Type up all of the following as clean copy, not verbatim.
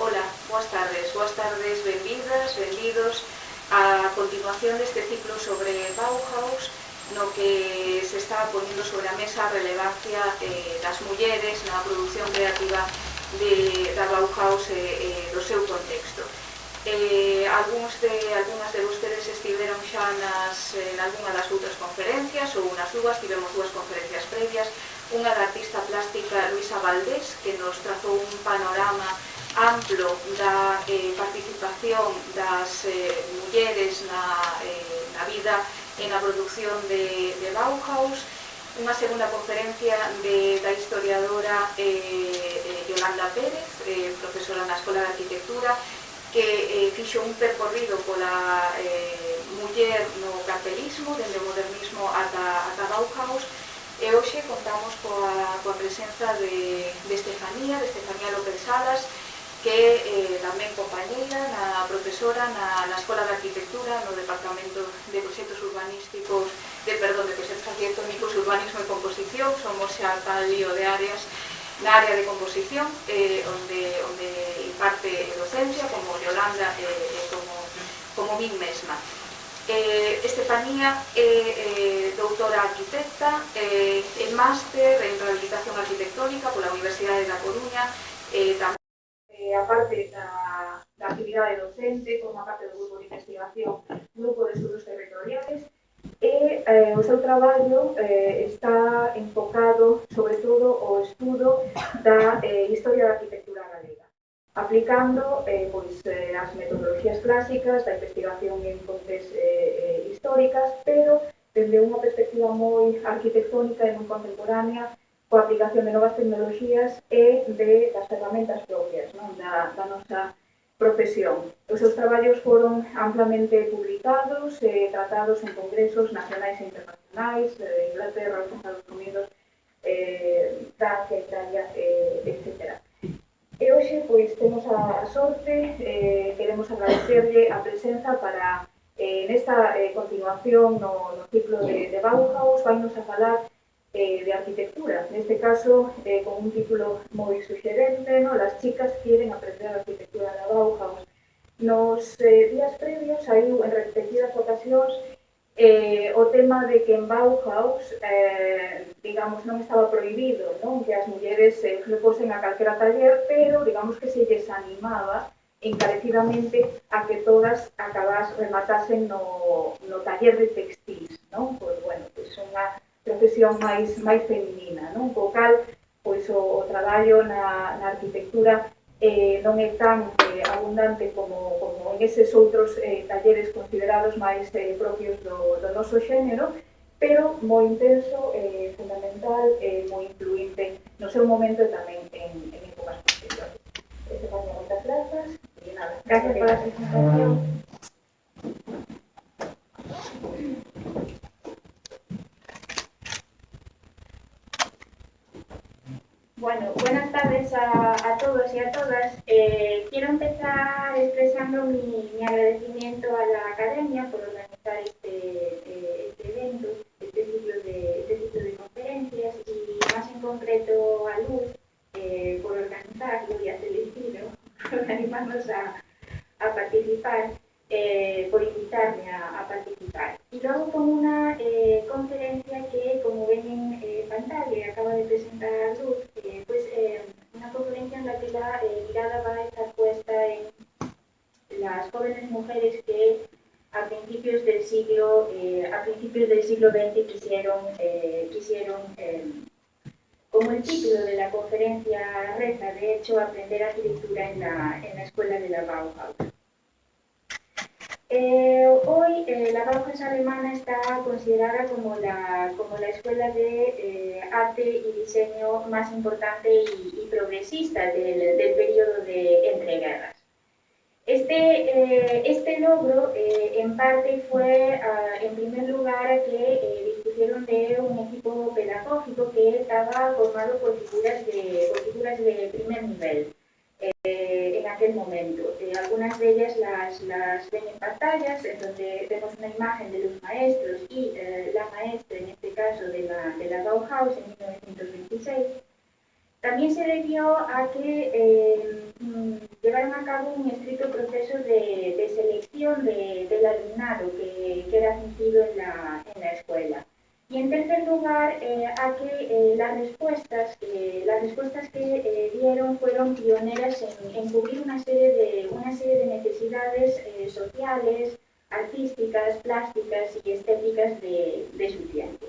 Ola, boas tardes, benvidas, benvidos a continuación deste ciclo sobre Bauhaus, no que se está poniendo sobre a mesa a relevancia das mulleres na produción creativa da Bauhaus do seu contexto. Algunhas de vostedes estiveron xa en algunha das outras conferencias ou nas dúas, tivemos dúas conferencias previas, unha da artista plástica Luisa Valdés, que nos trazou un panorama amplo da participación das mulleres na vida e na produción de Bauhaus, unha segunda conferencia da historiadora Yolanda Pérez, profesora na Escola de Arquitectura, que fixo un percorrido pola muller no cartelismo, dende o modernismo ata Bauhaus, e hoxe contamos coa presenza de Estefanía López Salas, que é tamén compañeira, profesora na Escola de Arquitectura, no Departamento de Proxectos Urbanísticos, de Proxectos Arquitectónicos, Urbanismo e Composición. Somos xa tal lío de áreas na área de composición, onde imparte docencia, como Yolanda e como min mesma. Estefanía é doutora arquitecta, é máster en rehabilitación arquitectónica pola Universidade da Coruña, tamén aparte da actividade docente, forma parte do grupo de investigación, grupo de estudos territoriales, e o seu traballo está enfocado sobre todo ao estudo da historia da arquitectura galega, aplicando as metodoloxías clásicas da investigación en fontes históricas, pero dende unha perspectiva moi arquitectónica e moi contemporánea, coa aplicación de novas tecnoloxías e das ferramentas propias, non? Da nosa profesión. Os seus traballos foron amplamente publicados e tratados en congresos nacionais e internacionais, Inglaterra, os Estados Unidos, Francia, Italia, etc. E hoxe, pois, temos a sorte, queremos agradecerlle a presenza para, nesta continuación no ciclo de Bauhaus, vainos a falar de arquitectura, neste caso con un título moi suxerente, no? Las chicas quieren aprender a arquitectura da Bauhaus. Nos días previos saiu en repetidas ocasións o tema de que en Bauhaus, digamos, non estaba prohibido, non? Que as mulleres se fosen a calquera taller, pero digamos que se lles animaba encarecidamente a que todas rematasen no taller de textiles, non? Pois, bueno, pois unha profesión máis feminina, non? Co cal, pois, o traballo na arquitectura non é tan abundante como en eses outros talleres considerados máis propios do noso xénero, pero moi intenso, fundamental e moi influinte no seu momento e tamén en épocas posteriores. Estefanía, moitas grazas e nada. Gracias pola presentación. Bueno, buenas tardes a todos y a todas. Quiero empezar expresando mi agradecimiento a la Academia por organizar este evento, este ciclo de conferencias, y más en concreto a Luz por organizarlo, y a Celestino por animarnos a participar, por invitarme a participar. Y luego con una conferencia que, como ven en pantalla, acaba de presentar Luz, una conferencia en la que la mirada va a estar puesta en las jóvenes mujeres que a principios del siglo XX quisieron como el título de la conferencia reza, de hecho, aprender arquitectura en la escuela de la Bauhaus. Hoy la Bauhaus alemana está considerada como la escuela de arte y diseño más importante y progresista del periodo de entreguerras. Este logro en parte fue en primer lugar a que dispusieron de un equipo pedagógico que estaba formado por figuras de primer nivel. En aquel momento. Algunas de ellas las ven en pantallas, en donde vemos una imagen de los maestros y la maestra, en este caso de la Bauhaus, en 1926. También se debió a que llevaron a cabo un estricto proceso de selección del alumnado que era admitido en la escuela. Y en tercer lugar, a que las respuestas que dieron fueron pioneras en cubrir una serie de necesidades sociales, artísticas, plásticas y estéticas de su tiempo.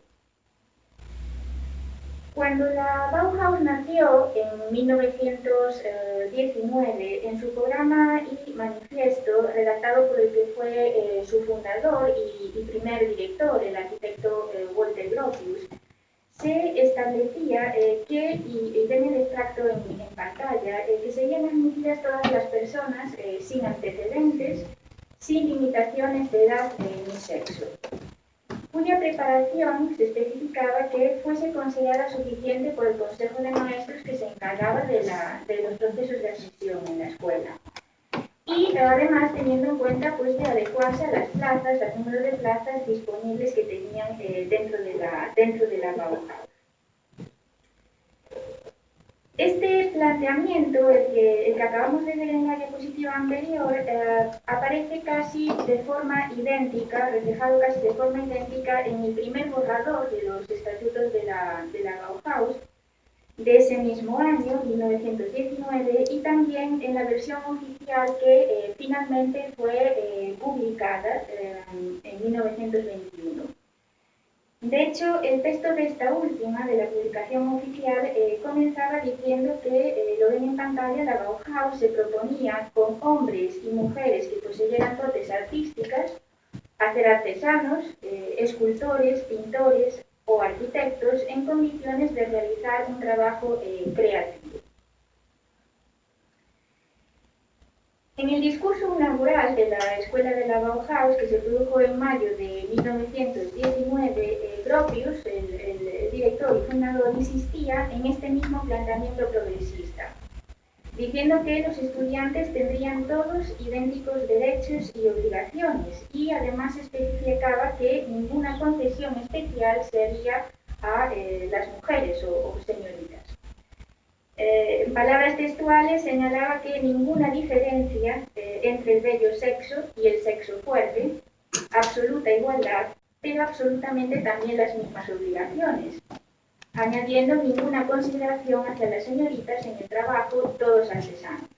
Cuando la Bauhaus nació en 1919, en su programa y manifiesto, redactado por el que fue su fundador y primer director, el arquitecto Walter Gropius, se establecía que, y ven el extracto en pantalla, que serían admitidas todas las personas sin antecedentes, sin limitaciones de edad ni sexo, cuya preparación se especificaba que fuese considerada suficiente por el Consejo de Maestros que se encargaba de los procesos de admisión en la escuela. Y además teniendo en cuenta pues, de adecuarse a las plazas, al número de plazas disponibles que tenían dentro de la Bauhaus. Este planteamiento, el que acabamos de ver en la diapositiva anterior, aparece casi de forma idéntica, reflejado casi de forma idéntica en el primer borrador de los estatutos de la Bauhaus de ese mismo año, 1919, y también en la versión oficial que finalmente fue publicada en 1921. De hecho, el texto de esta última, de la publicación oficial, comenzaba diciendo que, lo ven en pantalla, la Bauhaus se proponía con hombres y mujeres que poseyeran dotes artísticas hacer artesanos, escultores, pintores o arquitectos en condiciones de realizar un trabajo creativo. En el discurso inaugural de la Escuela de la Bauhaus, que se produjo en mayo de 1919, Gropius, el director y fundador, insistía en este mismo planteamiento progresista, diciendo que los estudiantes tendrían todos idénticos derechos y obligaciones, y además especificaba que ninguna concesión especial se haría a las mujeres o señoritas. En palabras textuales señalaba que ninguna diferencia entre el bello sexo y el sexo fuerte, absoluta igualdad, pero absolutamente también las mismas obligaciones, añadiendo ninguna consideración hacia las señoritas en el trabajo, todos artesanos.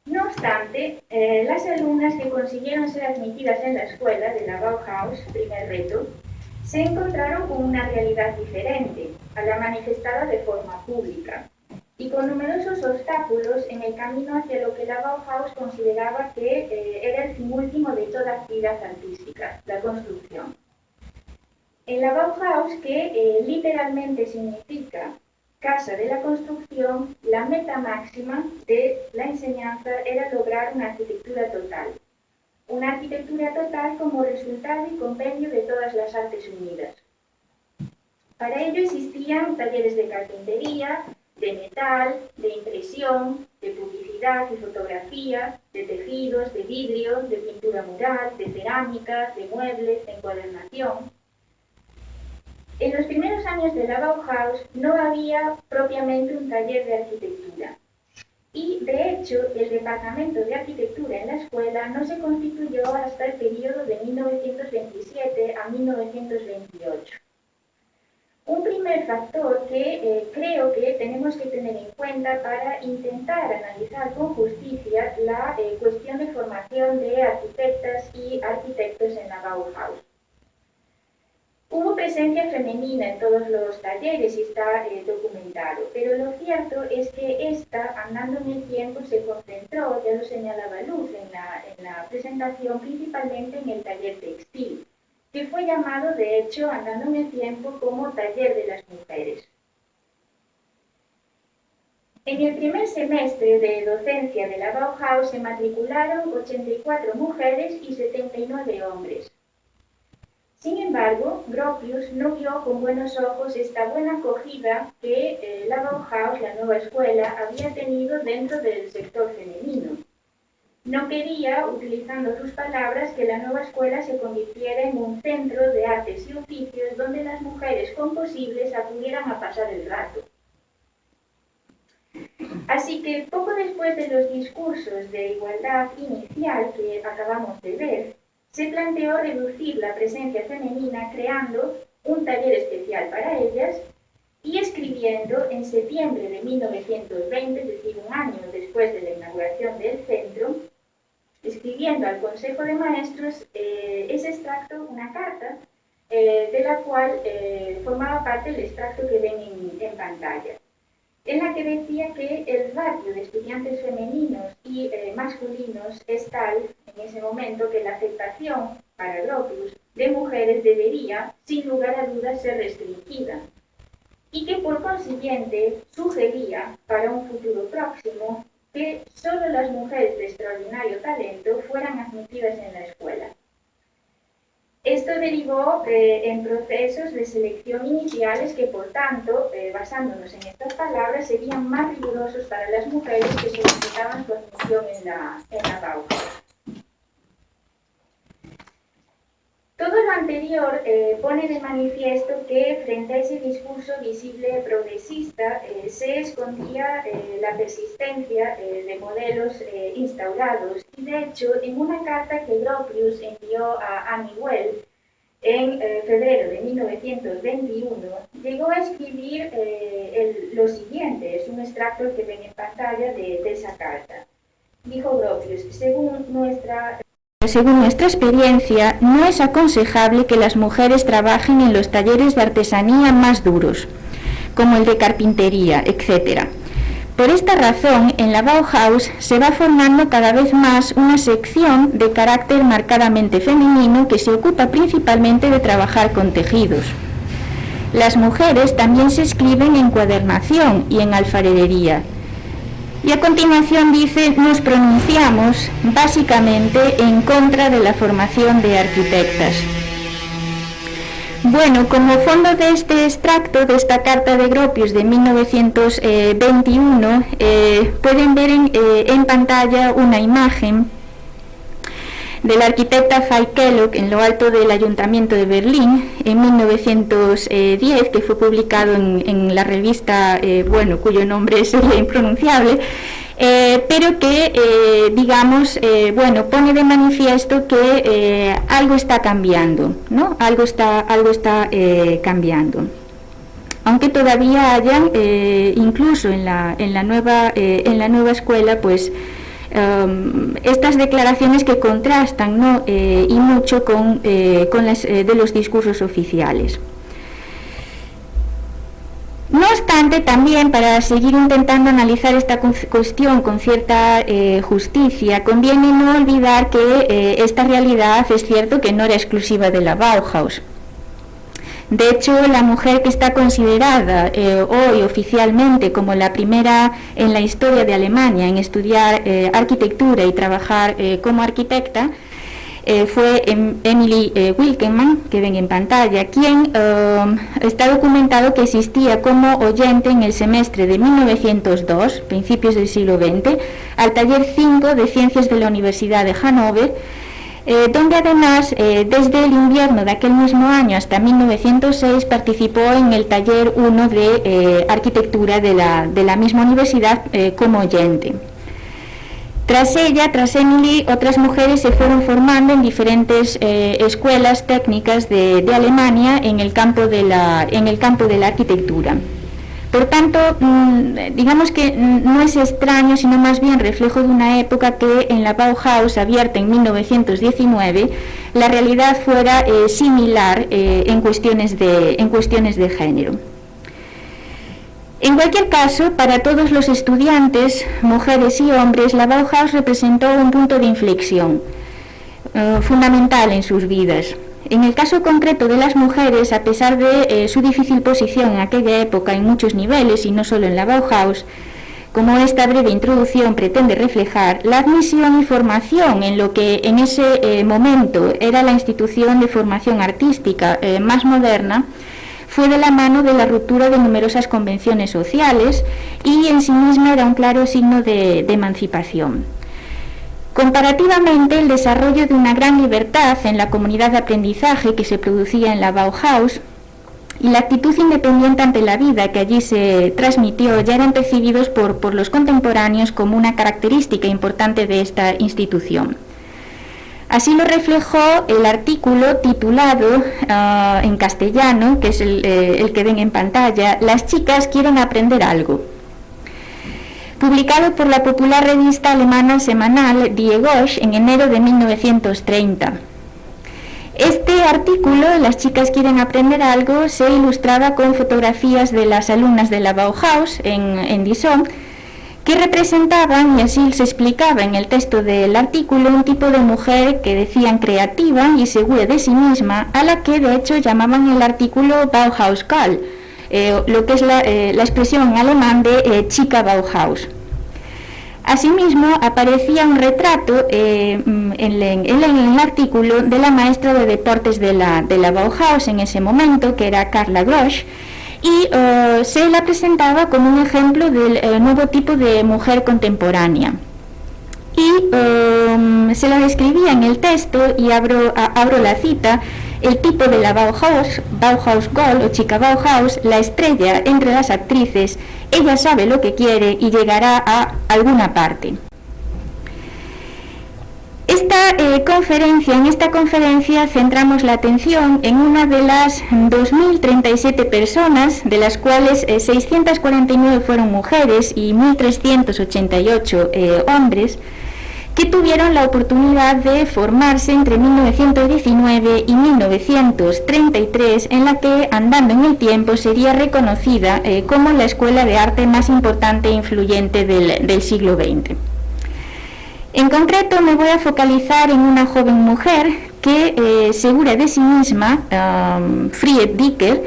No obstante, las alumnas que consiguieron ser admitidas en la escuela de la Bauhaus, primer reto, se encontraron con una realidad diferente a la manifestada de forma pública y con numerosos obstáculos en el camino hacia lo que la Bauhaus consideraba que era el fin último de toda actividad artística, la construcción. En la Bauhaus, que literalmente significa casa de la construcción, la meta máxima de la enseñanza era lograr una arquitectura total. Una arquitectura total como resultado y compendio de todas las artes unidas. Para ello existían talleres de carpintería, de metal, de impresión, de publicidad y fotografía, de tejidos, de vidrio, de pintura mural, de cerámica, de muebles, de encuadernación. En los primeros años de la Bauhaus no había propiamente un taller de arquitectura. Y, de hecho, el departamento de arquitectura en la escuela no se constituyó hasta el periodo de 1927 a 1928. Un primer factor que creo que tenemos que tener en cuenta para intentar analizar con justicia la cuestión de formación de arquitectas y arquitectos en la Bauhaus. Hubo presencia femenina en todos los talleres y está documentado, pero lo cierto es que esta, andando en el tiempo, se concentró, ya lo señalaba Luz en la presentación, principalmente en el taller textil, que fue llamado, de hecho, andando en el tiempo, como taller de las mujeres. En el primer semestre de docencia de la Bauhaus se matricularon 84 mujeres y 79 hombres. Sin embargo, Gropius no vio con buenos ojos esta buena acogida que la Bauhaus, la nueva escuela, había tenido dentro del sector femenino. No quería, utilizando sus palabras, que la nueva escuela se convirtiera en un centro de artes y oficios donde las mujeres con posibles acudieran a pasar el rato. Así que poco después de los discursos de igualdad inicial que acabamos de ver, se planteó reducir la presencia femenina creando un taller especial para ellas y escribiendo en septiembre de 1920, es decir, un año después de la inauguración del centro, escribiendo al Consejo de Maestros ese extracto, una carta, de la cual formaba parte el extracto que ven en pantalla, en la que decía que el ratio de estudiantes femeninos y masculinos es tal, en ese momento, que la aceptación para Gropius de mujeres debería, sin lugar a dudas, ser restringida, y que por consiguiente sugería para un futuro próximo que solo las mujeres de extraordinario talento fueran admitidas en la escuela. Esto derivó en procesos de selección iniciales que, por tanto, basándonos en estas palabras, serían más rigurosos para las mujeres que solicitaban su admisión en la Bauhaus. Todo lo anterior pone de manifiesto que frente a ese discurso visible progresista se escondía la persistencia de modelos instaurados. Y de hecho, en una carta que Gropius envió a Annie Well en febrero de 1921, llegó a escribir lo siguiente, es un extracto que ven en pantalla de esa carta. Dijo Gropius: según nuestra experiencia, no es aconsejable que las mujeres trabajen en los talleres de artesanía más duros, como el de carpintería, etc. Por esta razón, en la Bauhaus se va formando cada vez más una sección de carácter marcadamente femenino que se ocupa principalmente de trabajar con tejidos. Las mujeres también se escriben en encuadernación y en alfarería. Y a continuación dice: nos pronunciamos básicamente en contra de la formación de arquitectas. Bueno, como fondo de este extracto, de esta carta de Gropius de 1921, pueden ver en pantalla una imagen de la arquitecta Fay Kellogg en lo alto del Ayuntamiento de Berlín en 1910, que fue publicado en la revista, cuyo nombre sería impronunciable, pero que, pone de manifiesto que algo está cambiando, ¿no? Algo está cambiando. Aunque todavía hayan, incluso en la nueva escuela, pues, estas declaraciones que contrastan, ¿no? Y mucho con las de los discursos oficiales. No obstante, también para seguir intentando analizar esta cuestión con cierta justicia, conviene no olvidar que esta realidad es cierto que no era exclusiva de la Bauhaus. De hecho, la mujer que está considerada hoy oficialmente como la primera en la historia de Alemania en estudiar arquitectura y trabajar como arquitecta fue Emily Wilkemann, que ven en pantalla, quien está documentado que existía como oyente en el semestre de 1902, principios del siglo XX, al taller 5 de Ciencias de la Universidad de Hannover, donde además desde el invierno de aquel mismo año hasta 1906 participó en el taller 1 de arquitectura de la misma universidad como oyente. Tras Emily, otras mujeres se fueron formando en diferentes escuelas técnicas de Alemania en el campo de la arquitectura. Por tanto, digamos que no es extraño, sino más bien reflejo de una época que en la Bauhaus, abierta en 1919, la realidad fuera similar en cuestiones de género. En cualquier caso, para todos los estudiantes, mujeres y hombres, la Bauhaus representó un punto de inflexión fundamental en sus vidas. En el caso concreto de las mujeres, a pesar de su difícil posición en aquella época en muchos niveles y no solo en la Bauhaus, como esta breve introducción pretende reflejar, la admisión y formación en lo que en ese momento era la institución de formación artística más moderna fue de la mano de la ruptura de numerosas convenciones sociales y en sí misma era un claro signo de emancipación. Comparativamente, el desarrollo de una gran libertad en la comunidad de aprendizaje que se producía en la Bauhaus y la actitud independiente ante la vida que allí se transmitió ya eran percibidos por los contemporáneos como una característica importante de esta institución. Así lo reflejó el artículo titulado en castellano, que es el que ven en pantalla, "Las chicas quieren aprender algo", publicado por la popular revista alemana semanal Die Gauche en enero de 1930. Este artículo, "Las chicas quieren aprender algo", se ilustraba con fotografías de las alumnas de la Bauhaus en Dijon, que representaban, y así se explicaba en el texto del artículo, un tipo de mujer que decían creativa y segura de sí misma, a la que de hecho llamaban en el artículo Bauhaus Girl, lo que es la expresión en alemán de chica Bauhaus. Asimismo, aparecía un retrato en el artículo de la maestra de deportes de la Bauhaus en ese momento, que era Carla Grosch, y se la presentaba como un ejemplo del nuevo tipo de mujer contemporánea. Y se la describía en el texto, y abro la cita: "El tipo de la Bauhaus Girl o chica Bauhaus, la estrella entre las actrices, ella sabe lo que quiere y llegará a alguna parte". En esta conferencia centramos la atención en una de las 2.037 personas, de las cuales 649 fueron mujeres y 1.388 hombres, que tuvieron la oportunidad de formarse entre 1919 y 1933, en la que, andando en el tiempo, sería reconocida como la escuela de arte más importante e influyente del siglo XX. En concreto, me voy a focalizar en una joven mujer que, segura de sí misma, Fried Dicker,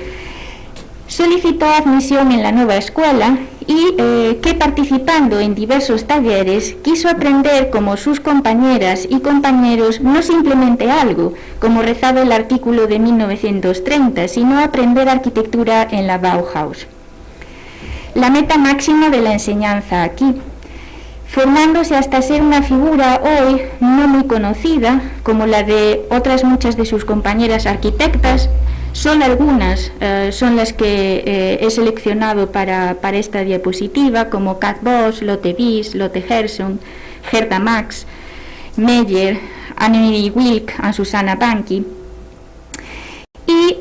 solicitó admisión en la nueva escuela y que, participando en diversos talleres, quiso aprender como sus compañeras y compañeros no simplemente algo, como rezaba el artículo de 1930, sino aprender arquitectura en la Bauhaus. La meta máxima de la enseñanza aquí, formándose hasta ser una figura hoy no muy conocida, como la de otras muchas de sus compañeras arquitectas. Solo algunas son las que he seleccionado para esta diapositiva, como Kat Bosch, Lotte Wies, Lotte Gerson, Gerda Max, Meyer, Annemarie Wilk y Susanna Banki. Y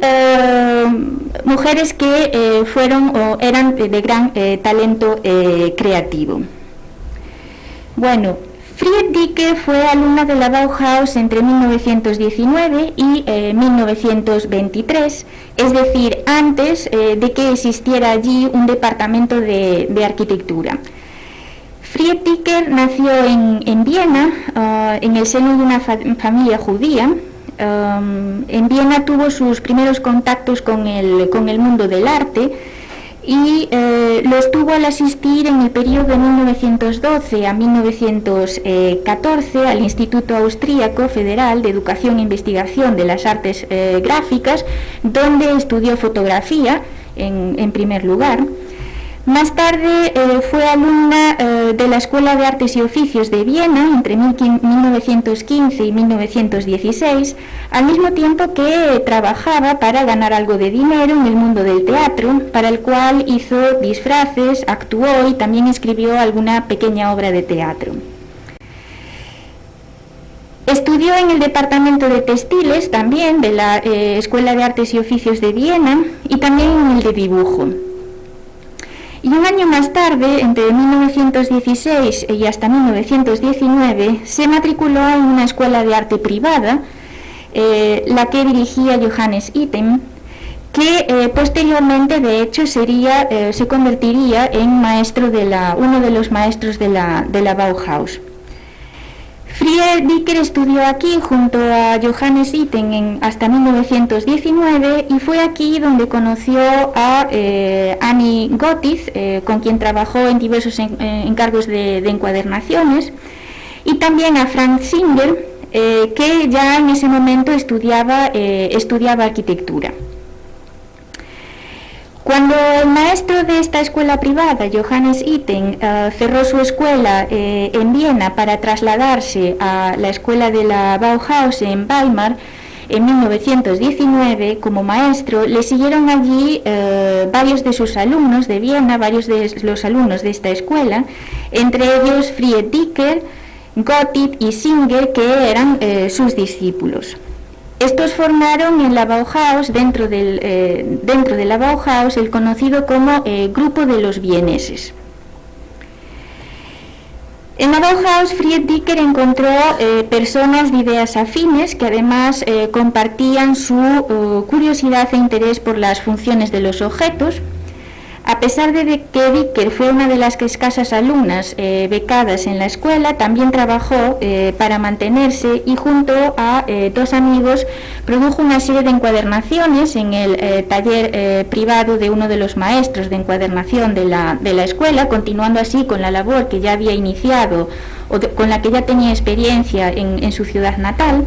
mujeres que fueron o eran de gran talento creativo. Bueno, Fried Dicker fue alumna de la Bauhaus entre 1919 y 1923, es decir, antes de que existiera allí un departamento de arquitectura. Fried Dicker nació en Viena, en el seno de una familia judía. En Viena tuvo sus primeros contactos con el mundo del arte, y los tuvo al asistir en el periodo de 1912 a 1914 al Instituto Austríaco Federal de Educación e Investigación de las Artes Gráficas, donde estudió fotografía en primer lugar. Más tarde fue alumna de la Escuela de Artes y Oficios de Viena entre 1915 y 1916, al mismo tiempo que trabajaba para ganar algo de dinero en el mundo del teatro, para el cual hizo disfraces, actuó y también escribió alguna pequeña obra de teatro. Estudió en el departamento de textiles también de la Escuela de Artes y Oficios de Viena y también en el de dibujo. Y un año más tarde, entre 1916 y hasta 1919, se matriculó en una escuela de arte privada, la que dirigía Johannes Itten, que posteriormente, de hecho, se convertiría en uno de los maestros de la Bauhaus. Fried Dicker estudió aquí junto a Johannes Itten hasta 1919 y fue aquí donde conoció a Annie Gothiz, con quien trabajó en diversos encargos de encuadernaciones, y también a Frank Singer, que ya en ese momento estudiaba arquitectura. Cuando el maestro de esta escuela privada, Johannes Itten, cerró su escuela en Viena para trasladarse a la escuela de la Bauhaus en Weimar, en 1919 como maestro, le siguieron allí varios de sus alumnos de Viena, varios de los alumnos de esta escuela, entre ellos Friedrich Dicker, Gottlieb y Singer, que eran sus discípulos. Estos formaron en la Bauhaus, dentro de la Bauhaus, el conocido como Grupo de los Vieneses. En la Bauhaus, Friedrich Dicker encontró personas de ideas afines que además compartían su curiosidad e interés por las funciones de los objetos. A pesar de que Dicker fue una de las escasas alumnas becadas en la escuela, también trabajó para mantenerse y junto a dos amigos produjo una serie de encuadernaciones en el taller privado de uno de los maestros de encuadernación de la escuela, continuando así con la labor que ya había iniciado o con la que ya tenía experiencia en su ciudad natal.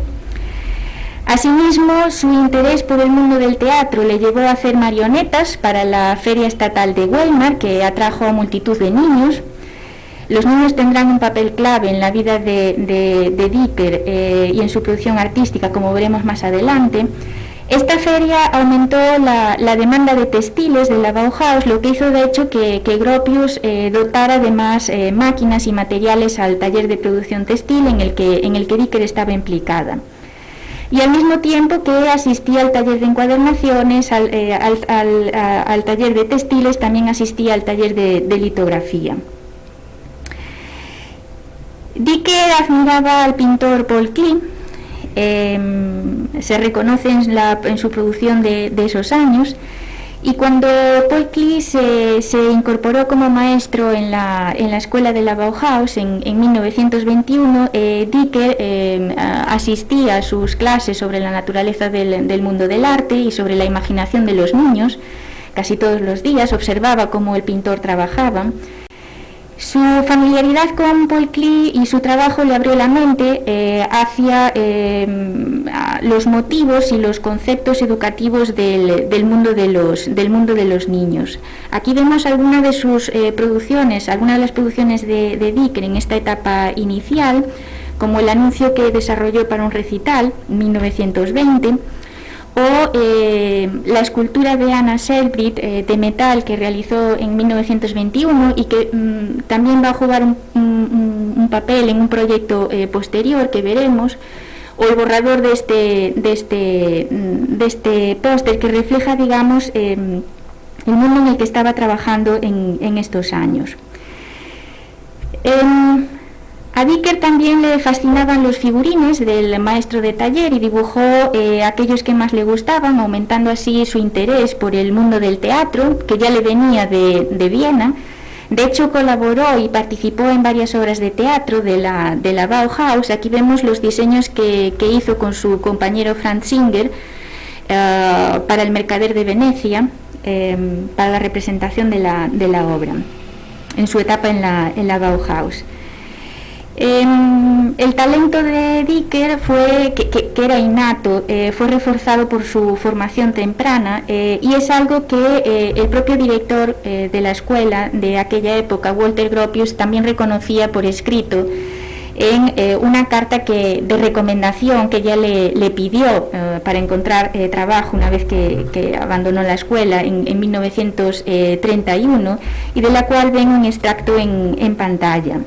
Asimismo, su interés por el mundo del teatro le llevó a hacer marionetas para la Feria Estatal de Weimar, que atrajo a multitud de niños. Los niños tendrán un papel clave en la vida de Dicker y en su producción artística, como veremos más adelante. Esta feria aumentó la demanda de textiles de la Bauhaus, lo que hizo de hecho que Gropius dotara de más máquinas y materiales al taller de producción textil en el que Dicker estaba implicada. Y al mismo tiempo que asistía al taller de encuadernaciones, al taller de textiles, también asistía al taller de litografía. Dicker admiraba al pintor Paul Klee, se reconoce en su producción de esos años, y cuando Paul Klee se incorporó como maestro en la escuela de la Bauhaus en 1921, Dicker asistía a sus clases sobre la naturaleza del mundo del arte y sobre la imaginación de los niños. Casi todos los días observaba cómo el pintor trabajaba. Su familiaridad con Paul Klee y su trabajo le abrió la mente hacia los motivos y los conceptos educativos del mundo de los niños. Aquí vemos algunas de sus producciones, algunas de las producciones de Dicker en esta etapa inicial, como el anuncio que desarrolló para un recital en 1920, o la escultura de Anna Selbrit de metal que realizó en 1921 y que también va a jugar un papel en un proyecto posterior que veremos, o el borrador de este póster que refleja, digamos, el mundo en el que estaba trabajando en estos años. A Dicker también le fascinaban los figurines del maestro de taller y dibujó aquellos que más le gustaban, aumentando así su interés por el mundo del teatro, que ya le venía de Viena. De hecho, colaboró y participó en varias obras de teatro de la Bauhaus. Aquí vemos los diseños que hizo con su compañero Franz Singer para el Mercader de Venecia, para la representación de la obra, en su etapa en la Bauhaus. El talento de Dicker que era innato, fue reforzado por su formación temprana y es algo que el propio director de la escuela de aquella época, Walter Gropius, también reconocía por escrito en una carta de recomendación que ella le pidió para encontrar trabajo una vez que abandonó la escuela en 1931, y de la cual ven un extracto en pantalla.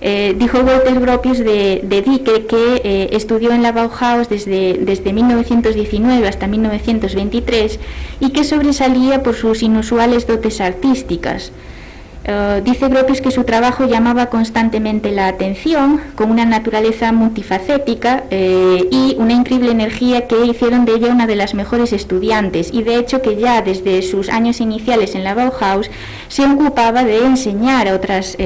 Dijo Walter Gropius de Dicker que estudió en la Bauhaus desde 1919 hasta 1923 y que sobresalía por sus inusuales dotes artísticas. Dice Gropius que su trabajo llamaba constantemente la atención, con una naturaleza multifacética y una increíble energía que hicieron de ella una de las mejores estudiantes, y de hecho que ya desde sus años iniciales en la Bauhaus se ocupaba de enseñar a otras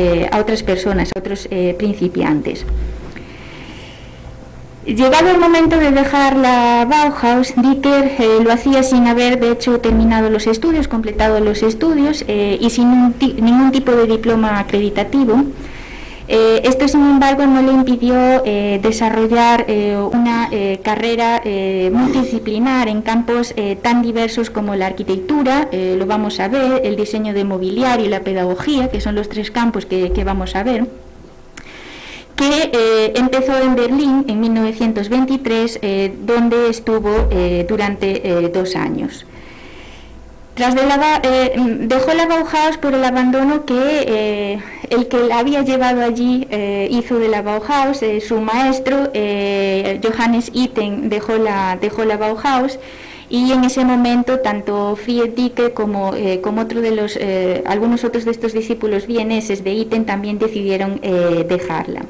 personas, a otros principiantes. Llegado el momento de dejar la Bauhaus, Dicker lo hacía sin haber de hecho terminado los estudios, completado los estudios y sin ningún tipo de diploma acreditativo. Esto, sin embargo, no le impidió desarrollar una carrera multidisciplinar en campos tan diversos como la arquitectura, lo vamos a ver, el diseño de mobiliario y la pedagogía, que son los tres campos que vamos a ver. que empezó en Berlín en 1923, donde estuvo durante 2 años. Dejó la Bauhaus por el abandono que el que la había llevado allí hizo de la Bauhaus. Su maestro, Johannes Itten, dejó la Bauhaus, y en ese momento tanto Friedrich Dicker como algunos otros de estos discípulos vieneses de Itten también decidieron dejarla.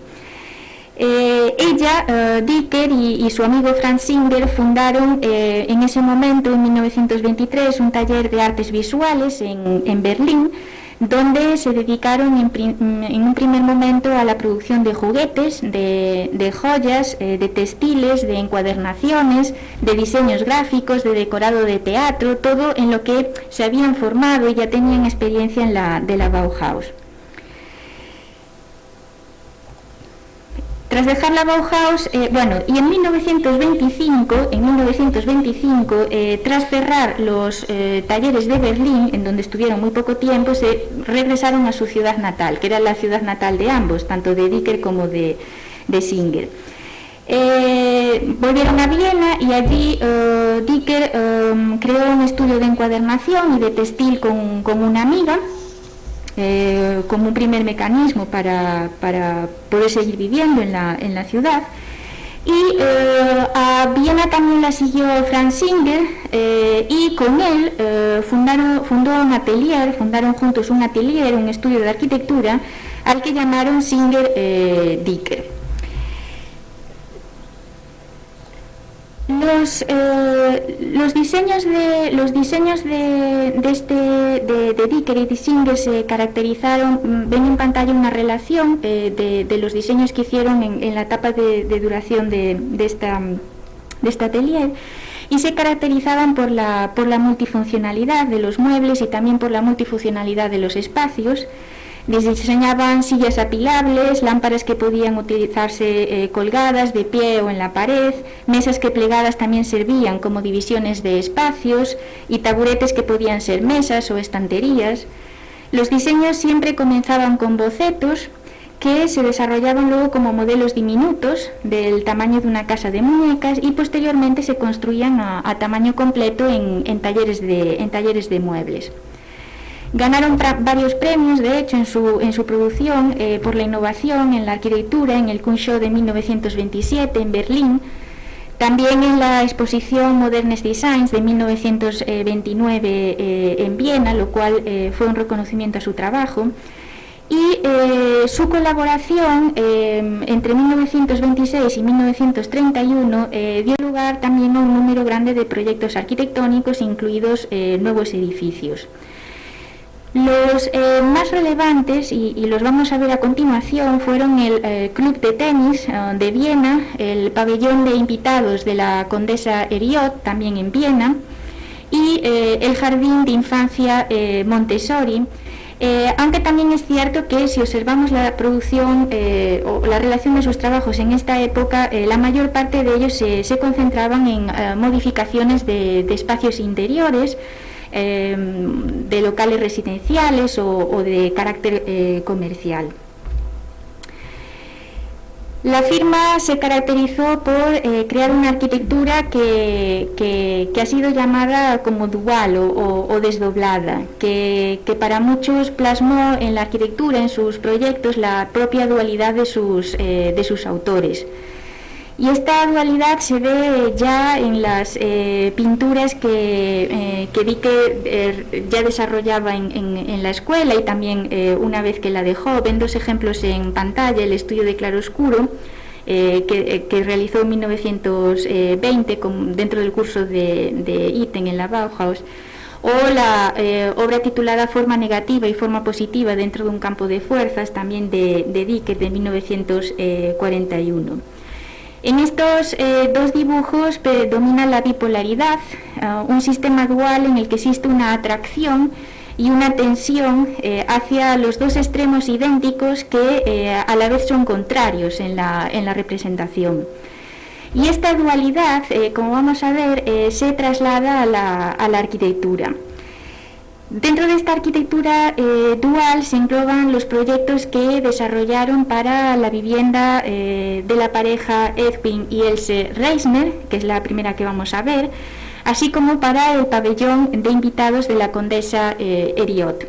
Dicker y su amigo Franz Singer fundaron en ese momento, en 1923, un taller de artes visuales en Berlín, donde se dedicaron en un primer momento a la producción de juguetes, de joyas, de textiles, de encuadernaciones, de diseños gráficos, de decorado de teatro, todo en lo que se habían formado y ya tenían experiencia de la Bauhaus. Tras dejar la Bauhaus, y en 1925, tras cerrar los talleres de Berlín, en donde estuvieron muy poco tiempo, se regresaron a su ciudad natal, que era la ciudad natal de ambos, tanto de Dicker como de Singer. Volvieron a Viena y allí Dicker creó un estudio de encuadernación y de textil con una amiga, como un primer mecanismo para poder seguir viviendo en la ciudad. Y a Viena también la siguió Franz Singer, y con él fundaron juntos un atelier, un estudio de arquitectura, al que llamaron Singer-Dicker. Los diseños de Dicker y de Singer se caracterizaron. Ven en pantalla una relación de los diseños que hicieron en la etapa de duración de este atelier, y se caracterizaban por la multifuncionalidad de los muebles y también por la multifuncionalidad de los espacios. Diseñaban sillas apilables, lámparas que podían utilizarse colgadas, de pie o en la pared, mesas que plegadas también servían como divisiones de espacios, y taburetes que podían ser mesas o estanterías. Los diseños siempre comenzaban con bocetos que se desarrollaban luego como modelos diminutos del tamaño de una casa de muñecas, y posteriormente se construían a tamaño completo en talleres de muebles. Ganaron varios premios, de hecho, en su producción por la innovación en la arquitectura en el Kunsthaus de 1927 en Berlín, también en la exposición Modernes Designs de 1929 en Viena, lo cual fue un reconocimiento a su trabajo. Y su colaboración entre 1926 y 1931 dio lugar también a un número grande de proyectos arquitectónicos, incluidos nuevos edificios. Los más relevantes, y los vamos a ver a continuación, fueron el Club de Tenis de Viena, el pabellón de invitados de la Condesa Herriot, también en Viena, y el Jardín de Infancia Montessori, aunque también es cierto que si observamos la producción o la relación de sus trabajos en esta época, la mayor parte de ellos se concentraban en modificaciones de espacios interiores, de locales residenciales o de carácter comercial. La firma se caracterizó por crear una arquitectura que ha sido llamada como dual o desdoblada, que para muchos plasmó en la arquitectura, en sus proyectos, la propia dualidad de sus autores. Y esta dualidad se ve ya en las pinturas que Dicker ya desarrollaba en la escuela, y también una vez que la dejó. Ven dos ejemplos en pantalla: el estudio de claroscuro que realizó en 1920 dentro del curso de Itten en la Bauhaus, o la obra titulada Forma negativa y forma positiva dentro de un campo de fuerzas, también de Dicker, de 1941. En estos dos dibujos predomina la bipolaridad, un sistema dual en el que existe una atracción y una tensión hacia los dos extremos idénticos que a la vez son contrarios en la representación. Y esta dualidad, como vamos a ver, se traslada a la arquitectura. Dentro de esta arquitectura dual se engloban los proyectos que desarrollaron para la vivienda de la pareja Edwin y Else Reisner, que es la primera que vamos a ver, así como para el pabellón de invitados de la condesa Herriot.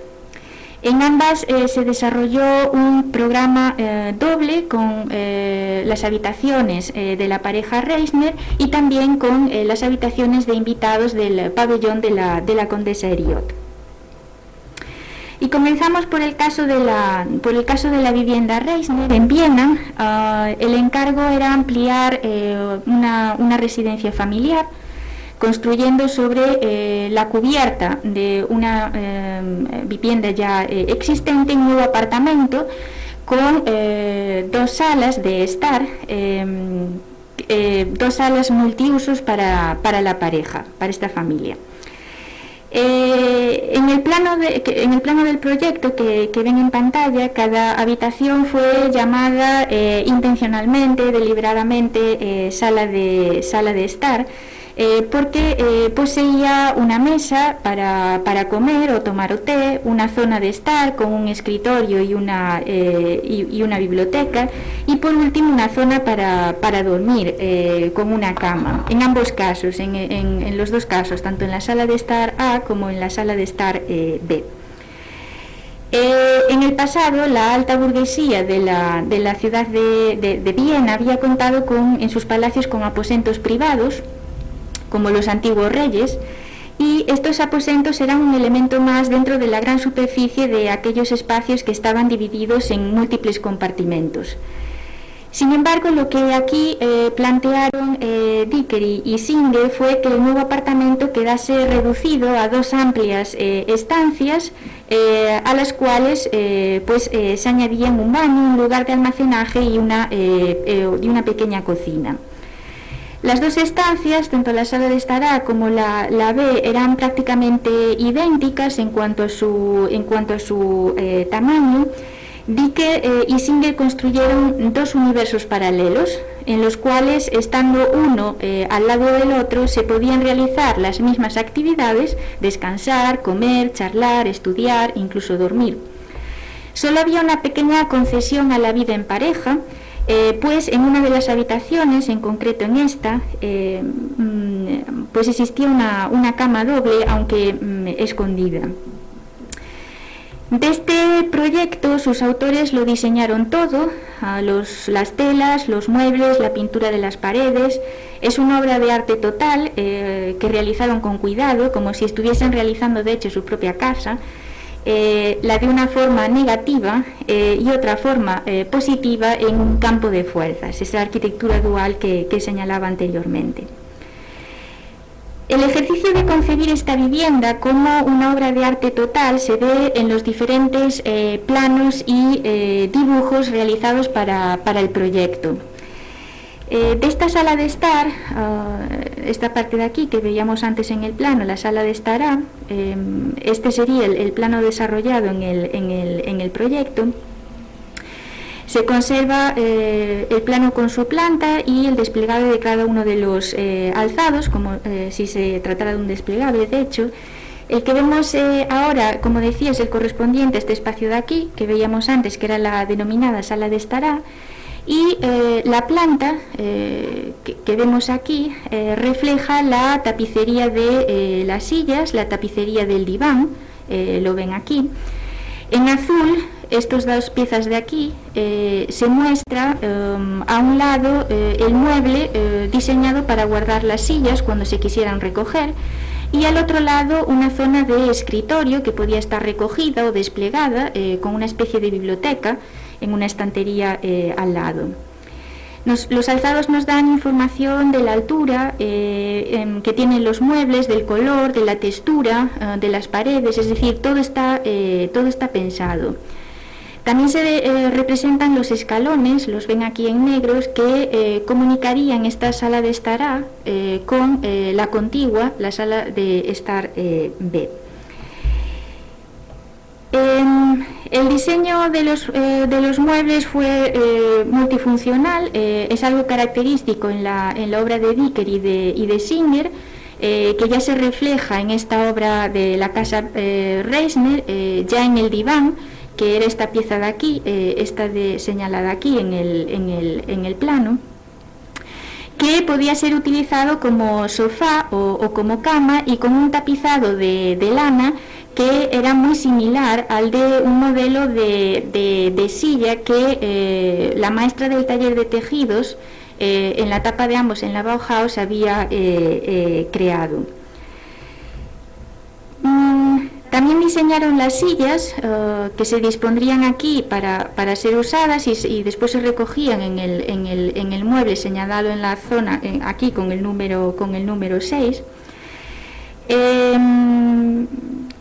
En ambas se desarrolló un programa doble con las habitaciones de la pareja Reisner y también con las habitaciones de invitados del pabellón de la condesa Herriot. Y comenzamos por el caso de la vivienda Reisner. En Viena, el encargo era ampliar una residencia familiar, construyendo sobre la cubierta de una vivienda ya existente un nuevo apartamento con dos salas de estar, dos salas multiusos para la pareja, para esta familia. En el plano del proyecto que ven en pantalla, cada habitación fue llamada intencionalmente, deliberadamente, sala de estar, porque poseía una mesa para comer o tomar té, una zona de estar con un escritorio y una biblioteca, y por último una zona para dormir con una cama. En ambos casos, en los dos casos, tanto en la sala de estar A como en la sala de estar B. En el pasado, la alta burguesía de la ciudad de Viena había contado en sus palacios con aposentos privados, como los antiguos reyes, y estos aposentos eran un elemento más dentro de la gran superficie de aquellos espacios que estaban divididos en múltiples compartimentos. Sin embargo, lo que aquí plantearon Vickery y Singer fue que el nuevo apartamento quedase reducido a dos amplias estancias a las cuales se añadían un baño, un lugar de almacenaje y una pequeña cocina. Las dos estancias, tanto la sala de estar A como la B, eran prácticamente idénticas en cuanto a su tamaño. Vickery y Singer construyeron dos universos paralelos, en los cuales, estando uno al lado del otro, se podían realizar las mismas actividades: descansar, comer, charlar, estudiar, incluso dormir. Solo había una pequeña concesión a la vida en pareja, pues en una de las habitaciones, en concreto en esta, pues existía una cama doble, aunque escondida. De este proyecto sus autores lo diseñaron todo, las telas, los muebles, la pintura de las paredes. Es una obra de arte total que realizaron con cuidado, como si estuviesen realizando de hecho su propia casa. La de una forma negativa y otra forma positiva en un campo de fuerzas, esa arquitectura dual que señalaba anteriormente. El ejercicio de concebir esta vivienda como una obra de arte total se ve en los diferentes planos y dibujos realizados para el proyecto. De esta sala de estar, esta parte de aquí que veíamos antes en el plano, la sala de estar A, este sería el plano desarrollado en el proyecto. Se conserva el plano con su planta y el desplegable de cada uno de los alzados, como si se tratara de un desplegable. De hecho, el que vemos ahora, como decía, es el correspondiente a este espacio de aquí, que veíamos antes, que era la denominada sala de estar A. Y la planta que vemos aquí refleja la tapicería de las sillas, la tapicería del diván, lo ven aquí. En azul, estas dos piezas de aquí, se muestra a un lado el mueble diseñado para guardar las sillas cuando se quisieran recoger, y al otro lado una zona de escritorio que podía estar recogida o desplegada con una especie de biblioteca en una estantería al lado. Los alzados nos dan información de la altura que tienen los muebles, del color, de la textura, de las paredes, es decir, todo está pensado. También se representan los escalones, los ven aquí en negros, que comunicarían esta sala de estar A con la contigua, la sala de estar B. El diseño de los muebles fue multifuncional, es algo característico en la obra de Vickery y de Singer. que ya se refleja en esta obra de la casa Reisner, ya en el diván, que era esta pieza de aquí, señalada aquí en el plano, que podía ser utilizado como sofá o como cama, y con un tapizado de lana que era muy similar al de un modelo de silla que la maestra del taller de tejidos, en la tapa de ambos en la Bauhaus, había creado. También diseñaron las sillas que se dispondrían aquí para ser usadas y después se recogían en el mueble señalado en la zona, aquí con el número 6.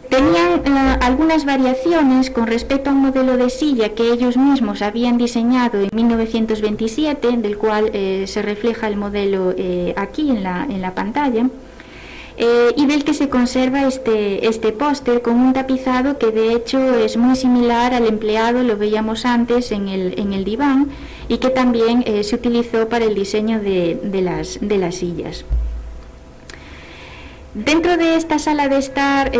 Tenían algunas variaciones con respecto a un modelo de silla que ellos mismos habían diseñado en 1927, del cual se refleja el modelo aquí en la pantalla. Y del que se conserva este póster con un tapizado que de hecho es muy similar al empleado, lo veíamos antes en el diván, y que también se utilizó para el diseño de las sillas. Dentro de esta sala de estar,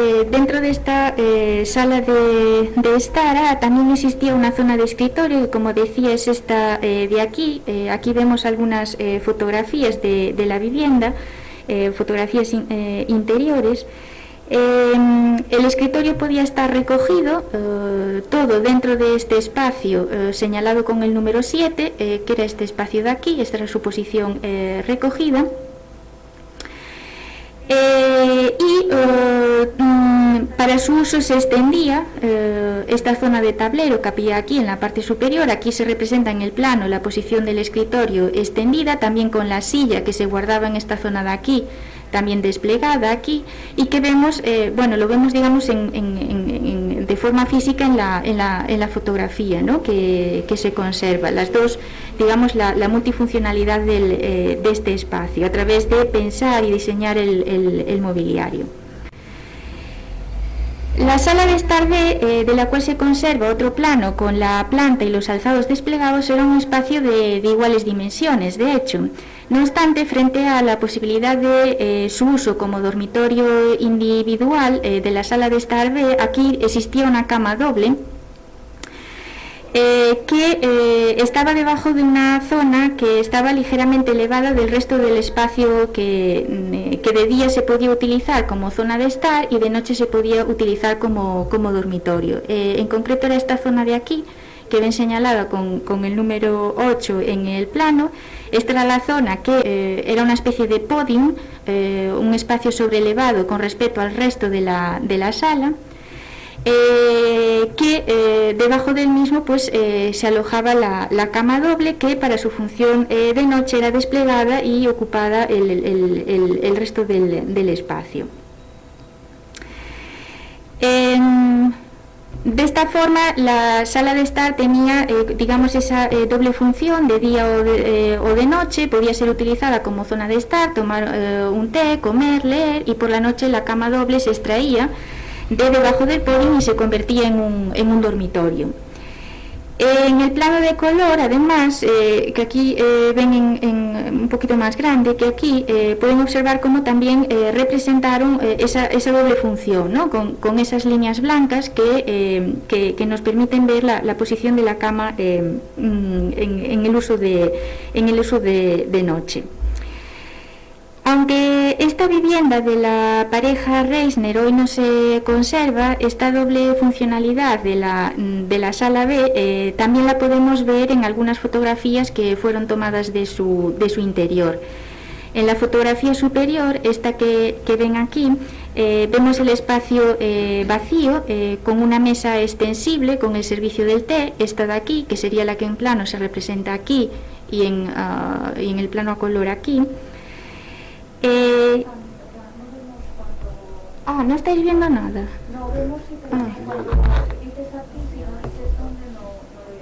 también existía una zona de escritorio, que, como decía, es esta de aquí. Aquí vemos algunas fotografías de la vivienda, fotografías interiores. El escritorio podía estar recogido todo dentro de este espacio señalado con el número 7, que era este espacio de aquí. Esta era su posición recogida. Para su uso se extendía esta zona de tablero que había aquí en la parte superior. Aquí se representa en el plano la posición del escritorio extendida, también con la silla que se guardaba en esta zona de aquí, también desplegada aquí, y que vemos, lo vemos, digamos, de forma física en la fotografía, ¿no?, que se conserva. Las dos, digamos, la multifuncionalidad de este espacio a través de pensar y diseñar el mobiliario. La sala de estar B, de la cual se conserva otro plano con la planta y los alzados desplegados, era un espacio de iguales dimensiones, de hecho. No obstante, frente a la posibilidad de su uso como dormitorio individual de la sala de estar B, aquí existía una cama doble que estaba debajo de una zona que estaba ligeramente elevada del resto del espacio, que de día se podía utilizar como zona de estar y de noche se podía utilizar como dormitorio. En concreto era esta zona de aquí, que ven señalada con el número 8 en el plano. Esta era la zona que era una especie de podium, un espacio sobrelevado con respecto al resto de la sala, que debajo del mismo pues se alojaba la cama doble, que para su función de noche era desplegada y ocupada el resto del espacio. De esta forma, la sala de estar tenía, digamos, esa doble función de día o de noche. Podía ser utilizada como zona de estar, tomar un té, comer, leer, y por la noche la cama doble se extraía de debajo del podium y se convertía en un dormitorio. En el plano de color, además, que aquí ven en un poquito más grande, que aquí pueden observar cómo también representaron esa doble función, ¿no?, con esas líneas blancas que nos permiten ver la posición de la cama en el uso de noche. Aunque esta vivienda de la pareja Reisner hoy no se conserva, esta doble funcionalidad de la sala B también la podemos ver en algunas fotografías que fueron tomadas de su interior. En la fotografía superior, esta que ven aquí, vemos el espacio vacío, con una mesa extensible con el servicio del té. Esta de aquí, que sería la que en plano se representa aquí y en el plano a color aquí. ¿No estáis viendo nada? No vemos si dices aquí, si no dices dónde, no.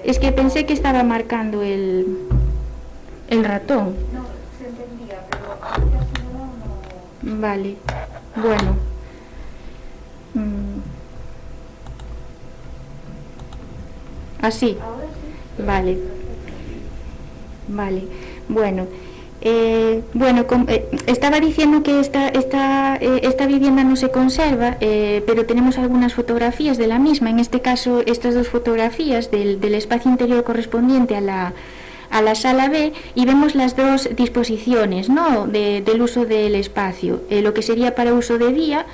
Es que pensé que estaba marcando el ratón. No, se entendía, pero así no. Vale, bueno. Así. Ahora sí. Vale. Bueno. Estaba diciendo que esta vivienda no se conserva, pero tenemos algunas fotografías de la misma. En este caso, estas dos fotografías del espacio interior correspondiente a la sala B, y vemos las dos disposiciones, ¿no?, del uso del espacio. Lo que sería para uso de día,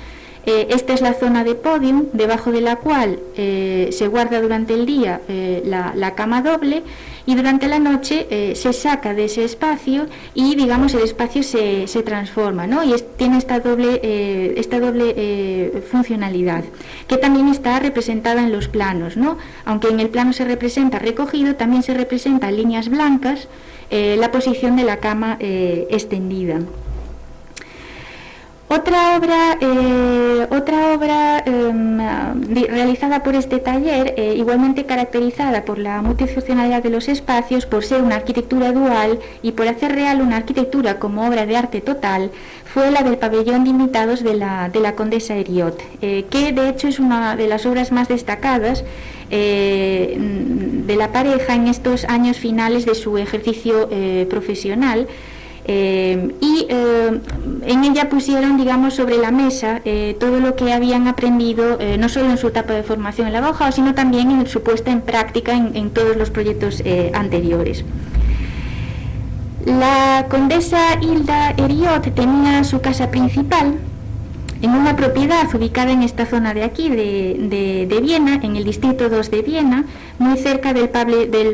esta es la zona de podium, debajo de la cual se guarda durante el día la cama doble, y durante la noche se saca de ese espacio y, digamos, el espacio se transforma, ¿no? Y tiene esta doble funcionalidad, que también está representada en los planos, ¿no? Aunque en el plano se representa recogido, también se representa en líneas blancas la posición de la cama extendida. Otra obra realizada por este taller, igualmente caracterizada por la multifuncionalidad de los espacios, por ser una arquitectura dual y por hacer real una arquitectura como obra de arte total, fue la del pabellón de invitados de la condesa Heriot, que de hecho es una de las obras más destacadas de la pareja en estos años finales de su ejercicio profesional. En ella pusieron, digamos, sobre la mesa todo lo que habían aprendido, no solo en su etapa de formación en la Bauhaus, sino también en su puesta en práctica en todos los proyectos anteriores. La condesa Hilda Heriot tenía su casa principal en una propiedad ubicada en esta zona de aquí, de Viena, en el distrito 2 de Viena, muy cerca del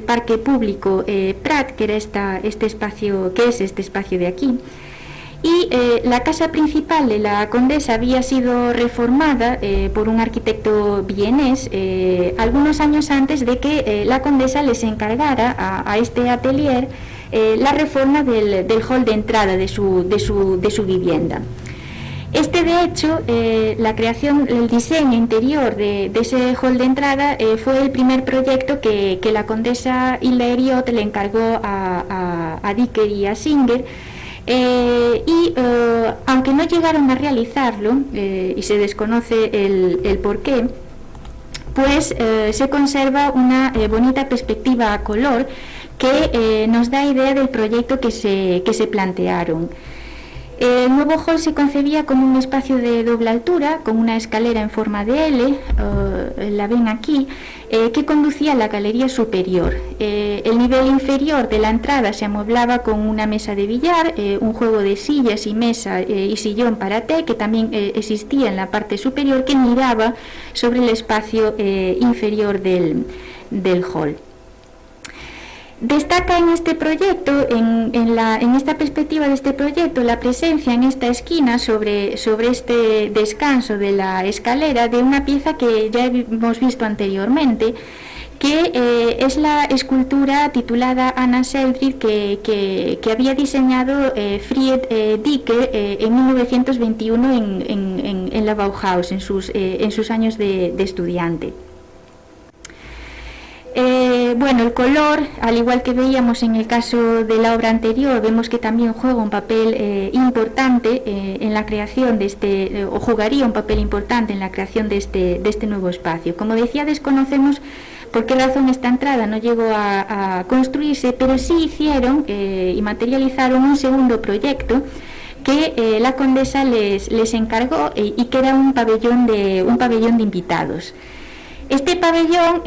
parque público Prat, que era este espacio de aquí. Y la casa principal de la condesa había sido reformada por un arquitecto vienés algunos años antes de que la condesa les encargara a este atelier la reforma del hall de entrada de su vivienda. De hecho, la creación, el diseño interior de ese hall de entrada fue el primer proyecto que la condesa Hilda Heriot le encargó a Dicker y a Singer, aunque no llegaron a realizarlo, y se desconoce el porqué, pues se conserva una bonita perspectiva a color que nos da idea del proyecto que se plantearon. El nuevo hall se concebía como un espacio de doble altura, con una escalera en forma de L, la ven aquí, que conducía a la galería superior. El nivel inferior de la entrada se amueblaba con una mesa de billar, un juego de sillas y mesa y sillón para té, que también existía en la parte superior, que miraba sobre el espacio inferior del hall. Destaca en este proyecto, en esta perspectiva de este proyecto, la presencia en esta esquina sobre este descanso de la escalera de una pieza que ya hemos visto anteriormente, que es la escultura titulada Anna Seldritt que había diseñado Fried Dicker en 1921 en la Bauhaus, en sus años de estudiante. El color, al igual que veíamos en el caso de la obra anterior, vemos que también juega un papel importante en la creación o jugaría un papel importante en la creación de este nuevo espacio. Como decía, desconocemos por qué razón esta entrada no llegó a construirse, pero sí hicieron y materializaron un segundo proyecto que la condesa les encargó y que era un pabellón de invitados. Este pabellón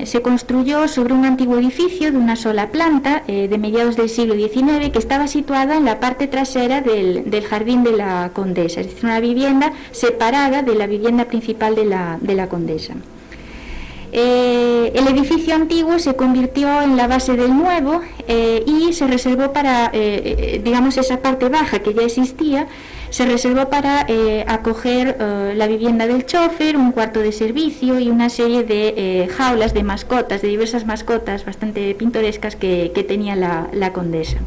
se construyó sobre un antiguo edificio de una sola planta de mediados del siglo XIX, que estaba situada en la parte trasera del jardín de la condesa, es decir, una vivienda separada de la vivienda principal de la condesa. El edificio antiguo se convirtió en la base del nuevo y se reservó para, digamos, esa parte baja que ya existía, se reservó para acoger la vivienda del chofer, un cuarto de servicio y una serie de jaulas de mascotas, de diversas mascotas bastante pintorescas que tenía la condesa.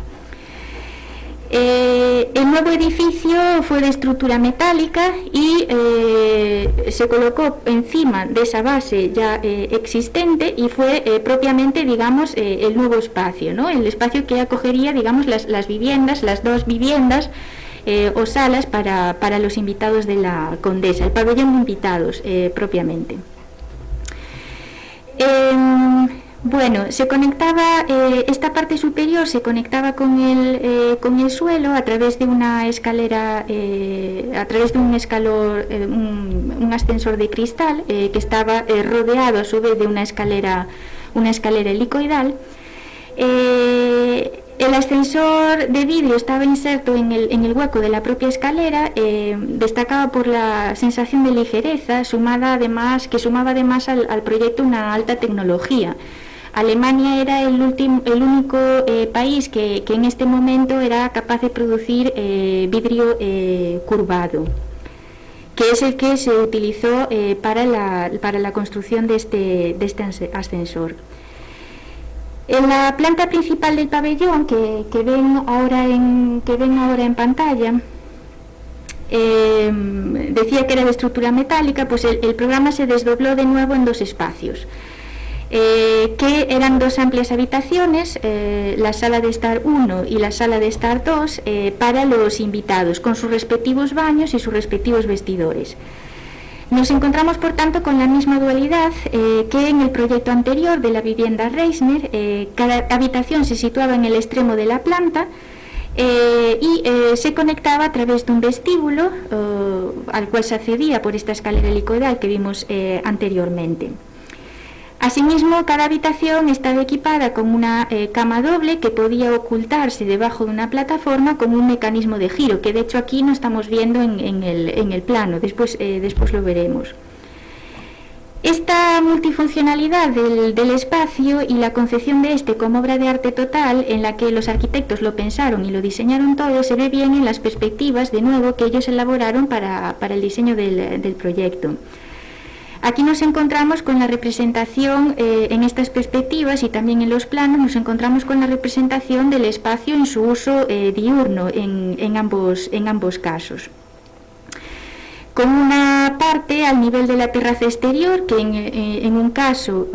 El nuevo edificio fue de estructura metálica y se colocó encima de esa base ya existente y fue propiamente, digamos, el nuevo espacio, ¿no? El espacio que acogería, digamos, las viviendas, las dos viviendas o salas para los invitados de la condesa, el pabellón de invitados propiamente. Bueno, se conectaba, esta parte superior se conectaba con el suelo a través de una escalera, a través de un escalón, un ascensor de cristal que estaba rodeado a su vez de una escalera helicoidal. El ascensor de vidrio estaba inserto en el hueco de la propia escalera, destacaba por la sensación de ligereza, sumaba además al proyecto una alta tecnología. Alemania era el único país que en este momento era capaz de producir vidrio curvado, que es el que se utilizó para la construcción de este ascensor. En la planta principal del pabellón, que ven ahora en pantalla, decía que era de estructura metálica, pues el programa se desdobló de nuevo en dos espacios. Que eran dos amplias habitaciones, la sala de estar 1 y la sala de estar 2, para los invitados, con sus respectivos baños y sus respectivos vestidores. Nos encontramos, por tanto, con la misma dualidad que en el proyecto anterior de la vivienda Reisner. Cada habitación se situaba en el extremo de la planta y se conectaba a través de un vestíbulo al cual se accedía por esta escalera helicoidal que vimos anteriormente. Asimismo, cada habitación estaba equipada con una cama doble que podía ocultarse debajo de una plataforma con un mecanismo de giro, que de hecho aquí no estamos viendo en el plano, después lo veremos. Esta multifuncionalidad del espacio y la concepción de este como obra de arte total, en la que los arquitectos lo pensaron y lo diseñaron todo, se ve bien en las perspectivas, de nuevo, que ellos elaboraron para el diseño del proyecto. Aquí nos encontramos con la representación en estas perspectivas y también en los planos nos encontramos con la representación del espacio en su uso diurno en ambos casos. Con una parte al nivel de la terraza exterior, que en un caso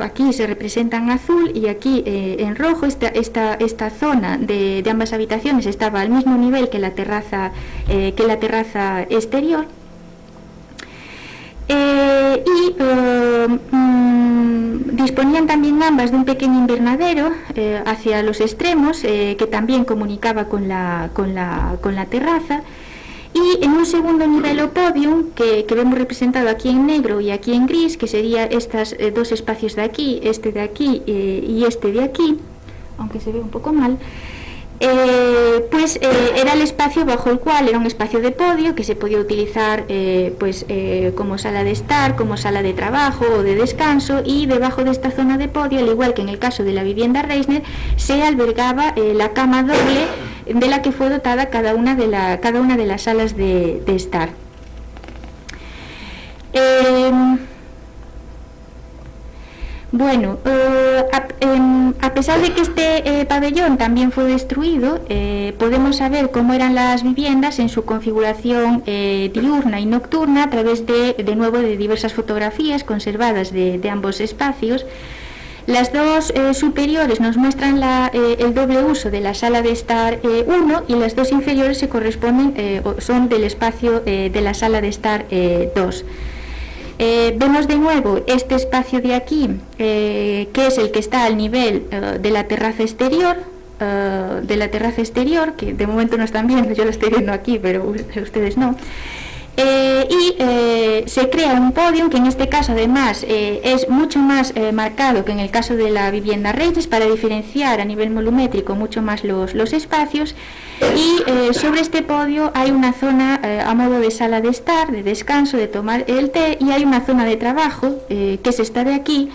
aquí se representa en azul y aquí en rojo. Esta zona de ambas habitaciones estaba al mismo nivel que la terraza exterior. Disponían también ambas de un pequeño invernadero hacia los extremos que también comunicaba con la terraza, y en un segundo nivel o podium que vemos representado aquí en negro y aquí en gris, que serían estos dos espacios de aquí, este de aquí y este de aquí, aunque se ve un poco mal. Era el espacio bajo el cual era un espacio de podio que se podía utilizar como sala de estar, como sala de trabajo o de descanso, y debajo de esta zona de podio, al igual que en el caso de la vivienda Reisner, se albergaba la cama doble de la que fue dotada cada una de las salas de estar. Bueno, a pesar de que este pabellón también fue destruido, podemos saber cómo eran las viviendas en su configuración diurna y nocturna a través de nuevo de diversas fotografías conservadas de ambos espacios. Las dos superiores nos muestran el doble uso de la sala de estar 1 y las dos inferiores se corresponden son del espacio de la sala de estar 2. Vemos de nuevo este espacio de aquí, que es el que está al nivel de la terraza exterior, que de momento no están viendo, yo lo estoy viendo aquí, pero ustedes no. Se crea un podium que en este caso además es mucho más marcado que en el caso de la vivienda Reyes, para diferenciar a nivel volumétrico mucho más los espacios, y sobre este podio hay una zona a modo de sala de estar, de descanso, de tomar el té, y hay una zona de trabajo que es esta de aquí,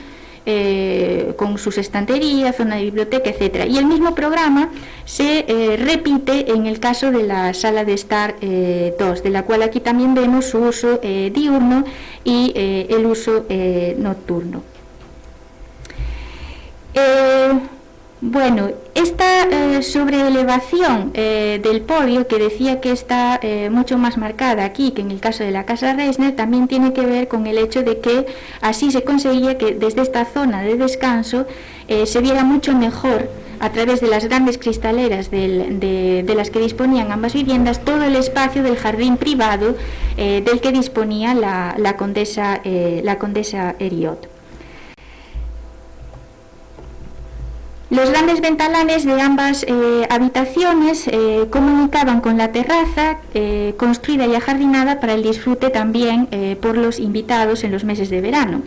con sus estanterías, zona de biblioteca, etcétera. Y el mismo programa se repite en el caso de la sala de estar 2, de la cual aquí también vemos su uso diurno y el uso nocturno. Bueno, esta sobreelevación del podio, que decía que está mucho más marcada aquí que en el caso de la casa Reisner, también tiene que ver con el hecho de que así se conseguía que desde esta zona de descanso se viera mucho mejor, a través de las grandes cristaleras de las que disponían ambas viviendas, todo el espacio del jardín privado del que disponía la condesa Heriot. Los grandes ventanales de ambas habitaciones comunicaban con la terraza construida y ajardinada para el disfrute también por los invitados en los meses de verano.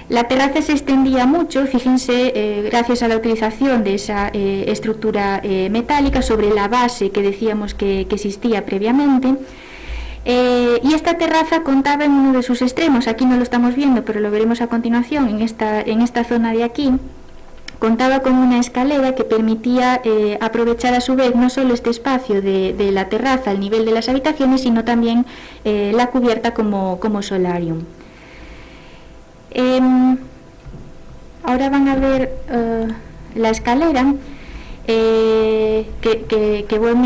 La terraza se extendía mucho, fíjense, gracias a la utilización de esa estructura metálica sobre la base que decíamos que existía previamente. Y esta terraza contaba en uno de sus extremos, aquí no lo estamos viendo, pero lo veremos a continuación, en esta zona de aquí, contaba con una escalera que permitía aprovechar a su vez no solo este espacio de la terraza al nivel de las habitaciones, sino también la cubierta como solarium. Ahora van a ver la escalera que veo en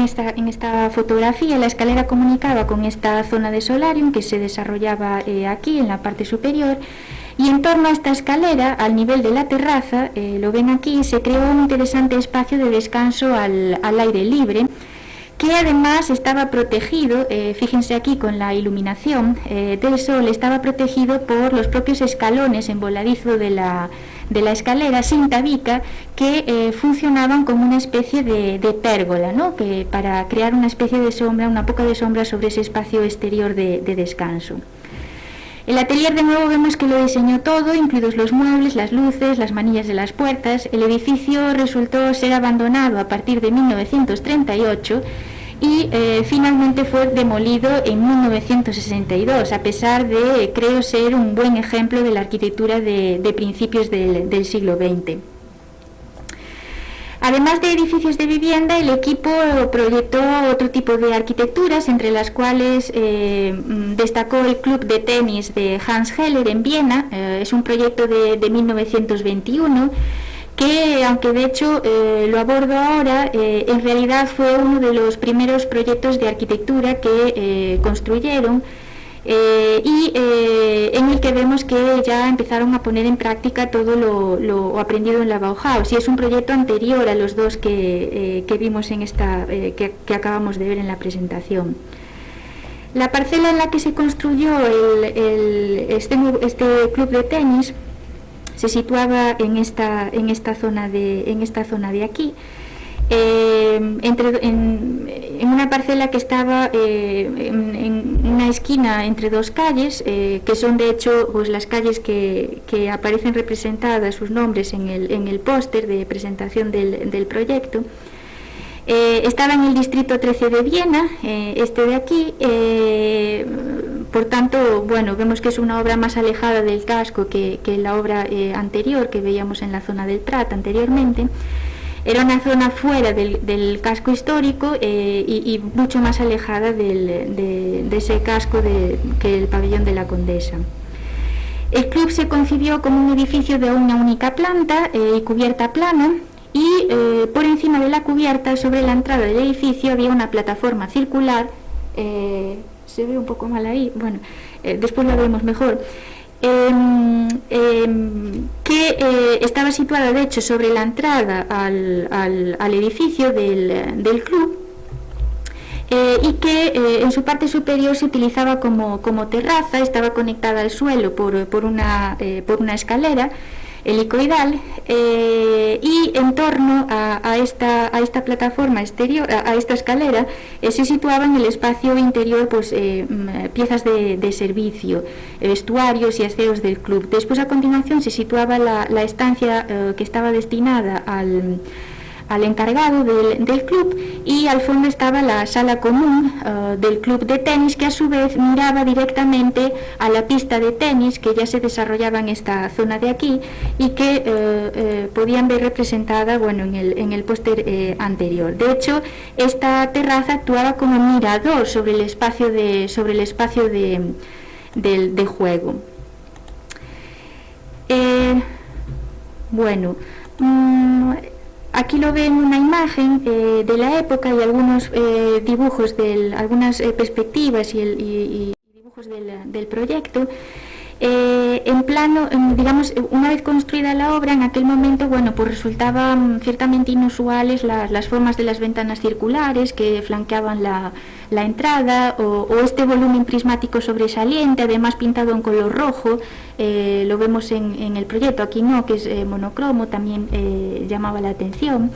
esta fotografía. La escalera comunicaba con esta zona de solarium que se desarrollaba aquí en la parte superior, y en torno a esta escalera, al nivel de la terraza, lo ven aquí, se creó un interesante espacio de descanso al aire libre, que además estaba protegido, fíjense aquí con la iluminación del sol, estaba protegido por los propios escalones en voladizo de la escalera sin tabica, que funcionaban como una especie de pérgola, ¿no? Que para crear una especie de sombra, una poca de sombra sobre ese espacio exterior de descanso. El atelier, de nuevo, vemos que lo diseñó todo, incluidos los muebles, las luces, las manillas de las puertas. El edificio resultó ser abandonado a partir de 1938 y finalmente fue demolido en 1962, a pesar de, creo, ser un buen ejemplo de la arquitectura de principios del siglo XX. Además de edificios de vivienda, el equipo proyectó otro tipo de arquitecturas, entre las cuales destacó el club de tenis de Hans Heller en Viena. Es un proyecto de 1921 que, aunque de hecho lo abordo ahora, en realidad fue uno de los primeros proyectos de arquitectura que construyeron, y en el que vemos que ya empezaron a poner en práctica todo lo aprendido en la Bauhaus, y es un proyecto anterior a los dos que vimos en que acabamos de ver en la presentación. La parcela en la que se construyó este club de tenis se situaba en esta zona de aquí, en una parcela que estaba en una esquina entre dos calles, que son de hecho pues las calles que aparecen representadas sus nombres en el póster de presentación del proyecto. Estaba en el distrito 13 de Viena, de aquí, por tanto, bueno, vemos que es una obra más alejada del casco que la obra anterior que veíamos en la zona del Prat anteriormente. Era una zona fuera del casco histórico y mucho más alejada de ese casco que el pabellón de la Condesa. El club se concibió como un edificio de una única planta y cubierta plana, y por encima de la cubierta, sobre la entrada del edificio, había una plataforma circular, se ve un poco mal ahí, bueno, después la vemos mejor, que estaba situada de hecho sobre la entrada al edificio del club, y que en su parte superior se utilizaba como terraza. Estaba conectada al suelo por una escalera helicoidal, y en torno a esta plataforma exterior, a esta escalera, se situaban en el espacio interior pues piezas de servicio, vestuarios y aseos del club. Después, a continuación, se situaba la estancia que estaba destinada al encargado del club, y al fondo estaba la sala común del club de tenis, que a su vez miraba directamente a la pista de tenis que ya se desarrollaba en esta zona de aquí, y que podían ver representada, bueno, en el póster anterior. De hecho, esta terraza actuaba como mirador sobre el espacio de juego. Bueno, aquí lo ven una imagen de la época y algunos dibujos, algunas perspectivas y dibujos del proyecto. En plano, digamos, una vez construida la obra, en aquel momento, bueno, pues resultaban ciertamente inusuales las formas de las ventanas circulares que flanqueaban la entrada, o este volumen prismático sobresaliente, además pintado en color rojo. Lo vemos en el proyecto, aquí no, que es monocromo, también llamaba la atención.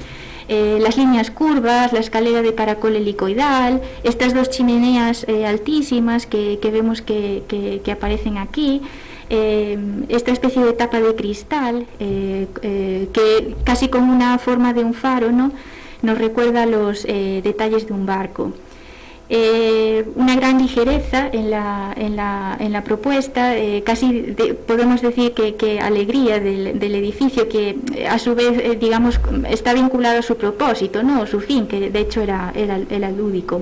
Las líneas curvas, la escalera de caracol helicoidal, estas dos chimeneas altísimas que vemos que aparecen aquí, esta especie de tapa de cristal que casi con una forma de un faro, ¿no?, nos recuerda los detalles de un barco. Una gran ligereza en la propuesta, casi podemos decir que alegría del edificio, que a su vez digamos está vinculado a su propósito, ¿no?, o su fin, que de hecho era lúdico.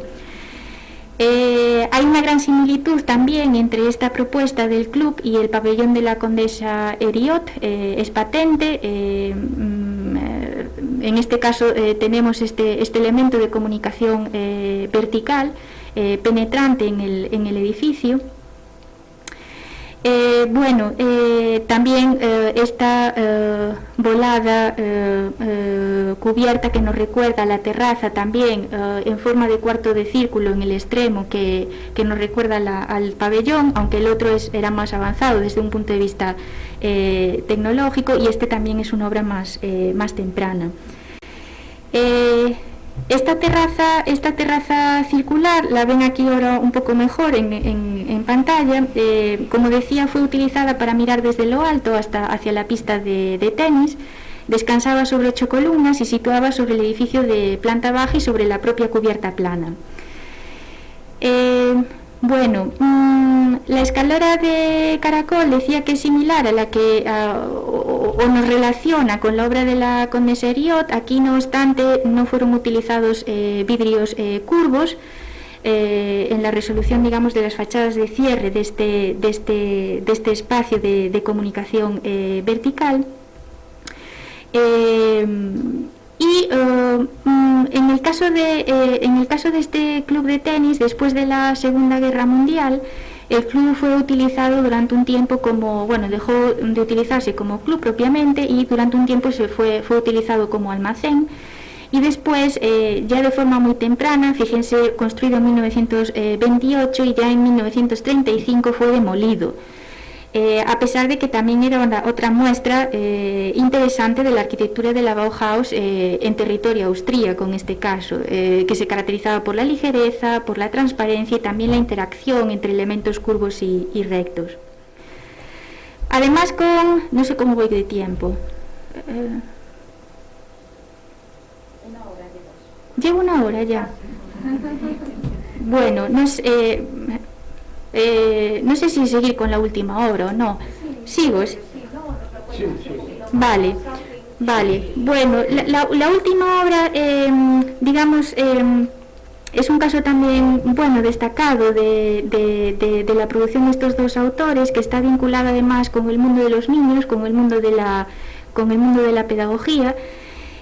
Hay una gran similitud también entre esta propuesta del club y el pabellón de la condesa Heriot, es patente. En este caso tenemos este elemento de comunicación vertical penetrante en el edificio. También esta volada cubierta que nos recuerda la terraza, también en forma de cuarto de círculo en el extremo, que nos recuerda al pabellón, aunque el otro era más avanzado desde un punto de vista tecnológico, y este también es una obra más temprana. Esta terraza circular la ven aquí ahora un poco mejor en pantalla. Como decía, fue utilizada para mirar desde lo alto hacia la pista de tenis. Descansaba sobre 8 columnas y situaba sobre el edificio de planta baja y sobre la propia cubierta plana. La escalera de caracol decía que es similar a la que o nos relaciona con la obra de la condesa Heriot. Aquí, no obstante, no fueron utilizados vidrios curvos en la resolución, digamos, de las fachadas de cierre de este espacio de comunicación vertical. En el caso de este club de tenis, después de la Segunda Guerra Mundial, el club fue utilizado durante un tiempo dejó de utilizarse como club propiamente, y durante un tiempo fue utilizado como almacén, y después, ya de forma muy temprana, fíjense, construido en 1928, y ya en 1935 fue demolido. A pesar de que también era otra muestra interesante de la arquitectura de la Bauhaus en territorio austríaco, en este caso, que se caracterizaba por la ligereza, por la transparencia y también la interacción entre elementos curvos y rectos. Además, no sé cómo voy de tiempo. Llevo una hora ya. Bueno, no sé si seguir con la última obra o no. ¿Sigo? Vale. Bueno, la última obra, digamos, es un caso también, destacado de la producción de estos dos autores, que está vinculada además con el mundo de los niños, con el mundo de la pedagogía.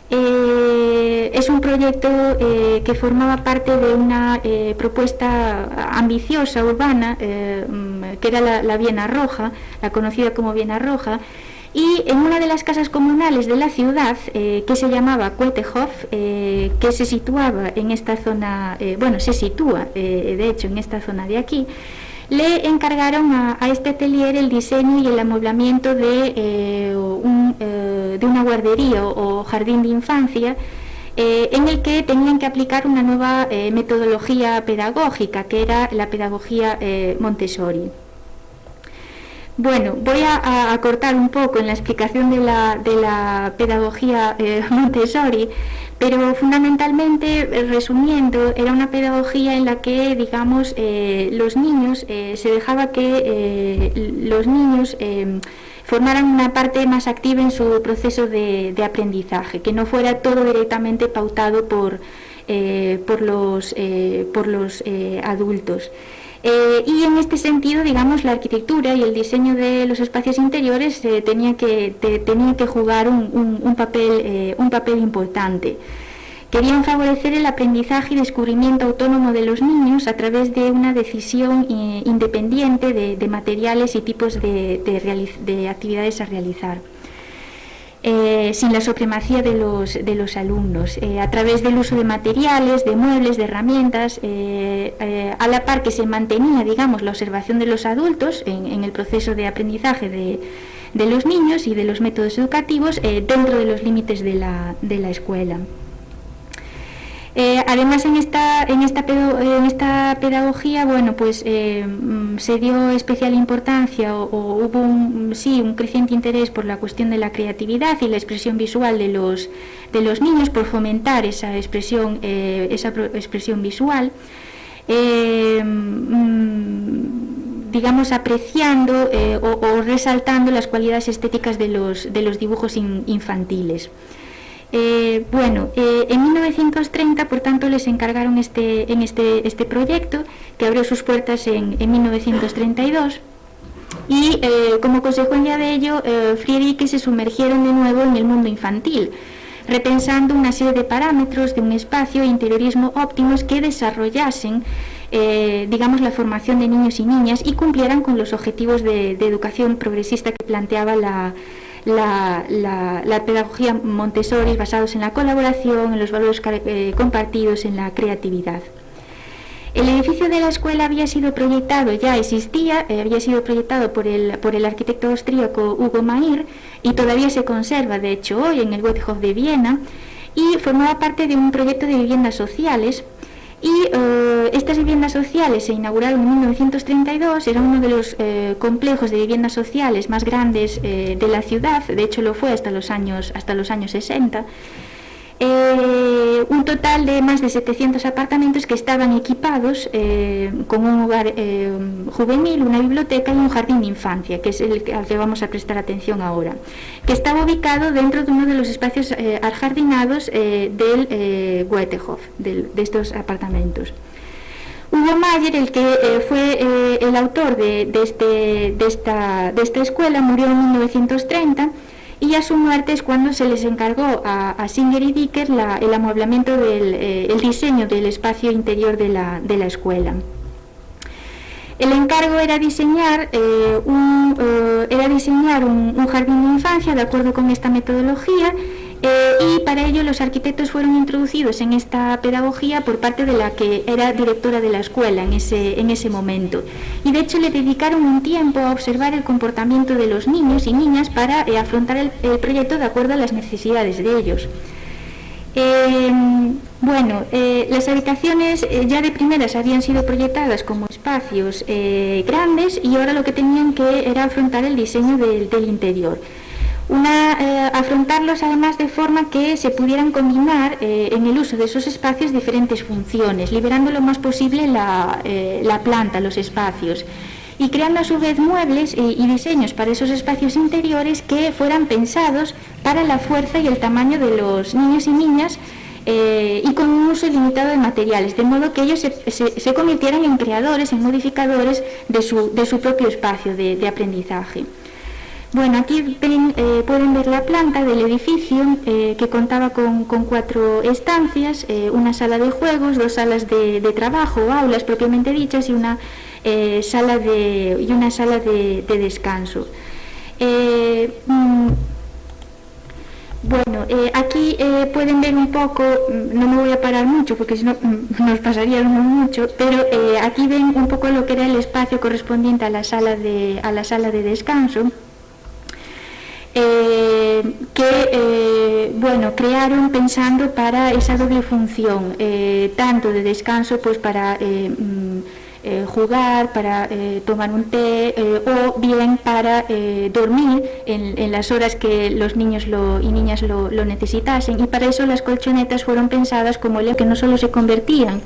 Es un proyecto que formaba parte de una propuesta ambiciosa, urbana, que era la Viena Roja, la conocida como Viena Roja, y en una de las casas comunales de la ciudad, que se llamaba Quettehof, que se situaba en esta zona, se sitúa de hecho en esta zona de aquí, le encargaron a este atelier el diseño y el amueblamiento de una guardería o jardín de infancia, en el que tenían que aplicar una nueva metodología pedagógica, que era la pedagogía Montessori. Bueno, voy a cortar un poco en la explicación de la pedagogía Montessori, pero fundamentalmente, resumiendo, era una pedagogía en la que, digamos, los niños, se dejaba que los niños formaran una parte más activa en su proceso de aprendizaje, que no fuera todo directamente pautado por los adultos. Y en este sentido, digamos, la arquitectura y el diseño de los espacios interiores tenía que jugar un papel importante, querían favorecer el aprendizaje y descubrimiento autónomo de los niños a través de una decisión independiente de materiales y tipos de actividades a realizar. Sin la supremacía de los alumnos, a través del uso de materiales, de muebles, de herramientas, a la par que se mantenía, digamos, la observación de los adultos en el proceso de aprendizaje de los niños y de los métodos educativos dentro de los límites de la escuela. Además, en esta pedagogía, bueno, pues se dio especial importancia o hubo un creciente interés por la cuestión de la creatividad y la expresión visual de los niños, por fomentar esa expresión visual, digamos, apreciando o resaltando las cualidades estéticas de los dibujos infantiles. En 1930, por tanto, les encargaron este proyecto, que abrió sus puertas en 1932, y como consecuencia de ello, Friedrich se sumergieron de nuevo en el mundo infantil, repensando una serie de parámetros de un espacio e interiorismo óptimos que desarrollasen, digamos, la formación de niños y niñas y cumplieran con los objetivos de educación progresista que planteaba la pedagogía Montessori, basados en la colaboración, en los valores compartidos, en la creatividad. El edificio de la escuela había sido proyectado, ya existía, había sido proyectado por el arquitecto austríaco Hugo Meyer y todavía se conserva, de hecho, hoy en el Goethehof de Viena, y formaba parte de un proyecto de viviendas sociales. Y estas viviendas sociales se inauguraron en 1932, era uno de los complejos de viviendas sociales más grandes de la ciudad, de hecho lo fue hasta los años 60. Un total de más de 700 apartamentos que estaban equipados con un hogar juvenil, una biblioteca y un jardín de infancia, que es al que vamos a prestar atención ahora, que estaba ubicado dentro de uno de los espacios ajardinados del Goethehof, de estos apartamentos. Hugo Meyer, el que fue el autor de esta escuela, murió en 1930, y a su muerte es cuando se les encargó a Singer y Dicker el amueblamiento el diseño del espacio interior de la escuela. El encargo era diseñar un jardín de infancia de acuerdo con esta metodología, y para ello los arquitectos fueron introducidos en esta pedagogía por parte de la que era directora de la escuela en ese momento, y de hecho le dedicaron un tiempo a observar el comportamiento de los niños y niñas para afrontar el proyecto de acuerdo a las necesidades de ellos. Las habitaciones ya de primeras habían sido proyectadas como espacios grandes, y ahora lo que tenían que era afrontar el diseño del interior. Afrontarlos además de forma que se pudieran combinar en el uso de esos espacios diferentes funciones, liberando lo más posible la planta, los espacios, y creando a su vez muebles y diseños para esos espacios interiores que fueran pensados para la fuerza y el tamaño de los niños y niñas, y con un uso limitado de materiales, de modo que ellos se convirtieran en creadores, en modificadores de su propio espacio de aprendizaje. Bueno, aquí pueden ver la planta del edificio, que contaba con 4 estancias, una sala de juegos, 2 salas de trabajo, aulas propiamente dichas, y una sala de descanso. Aquí pueden ver un poco, no me voy a parar mucho porque si no nos pasaría mucho, pero aquí ven un poco lo que era el espacio correspondiente a la sala de descanso. Crearon pensando para esa doble función, tanto de descanso, pues para jugar, para tomar un té, o bien para dormir en las horas que los niños y niñas lo necesitasen, y para eso las colchonetas fueron pensadas como que no solo se convertían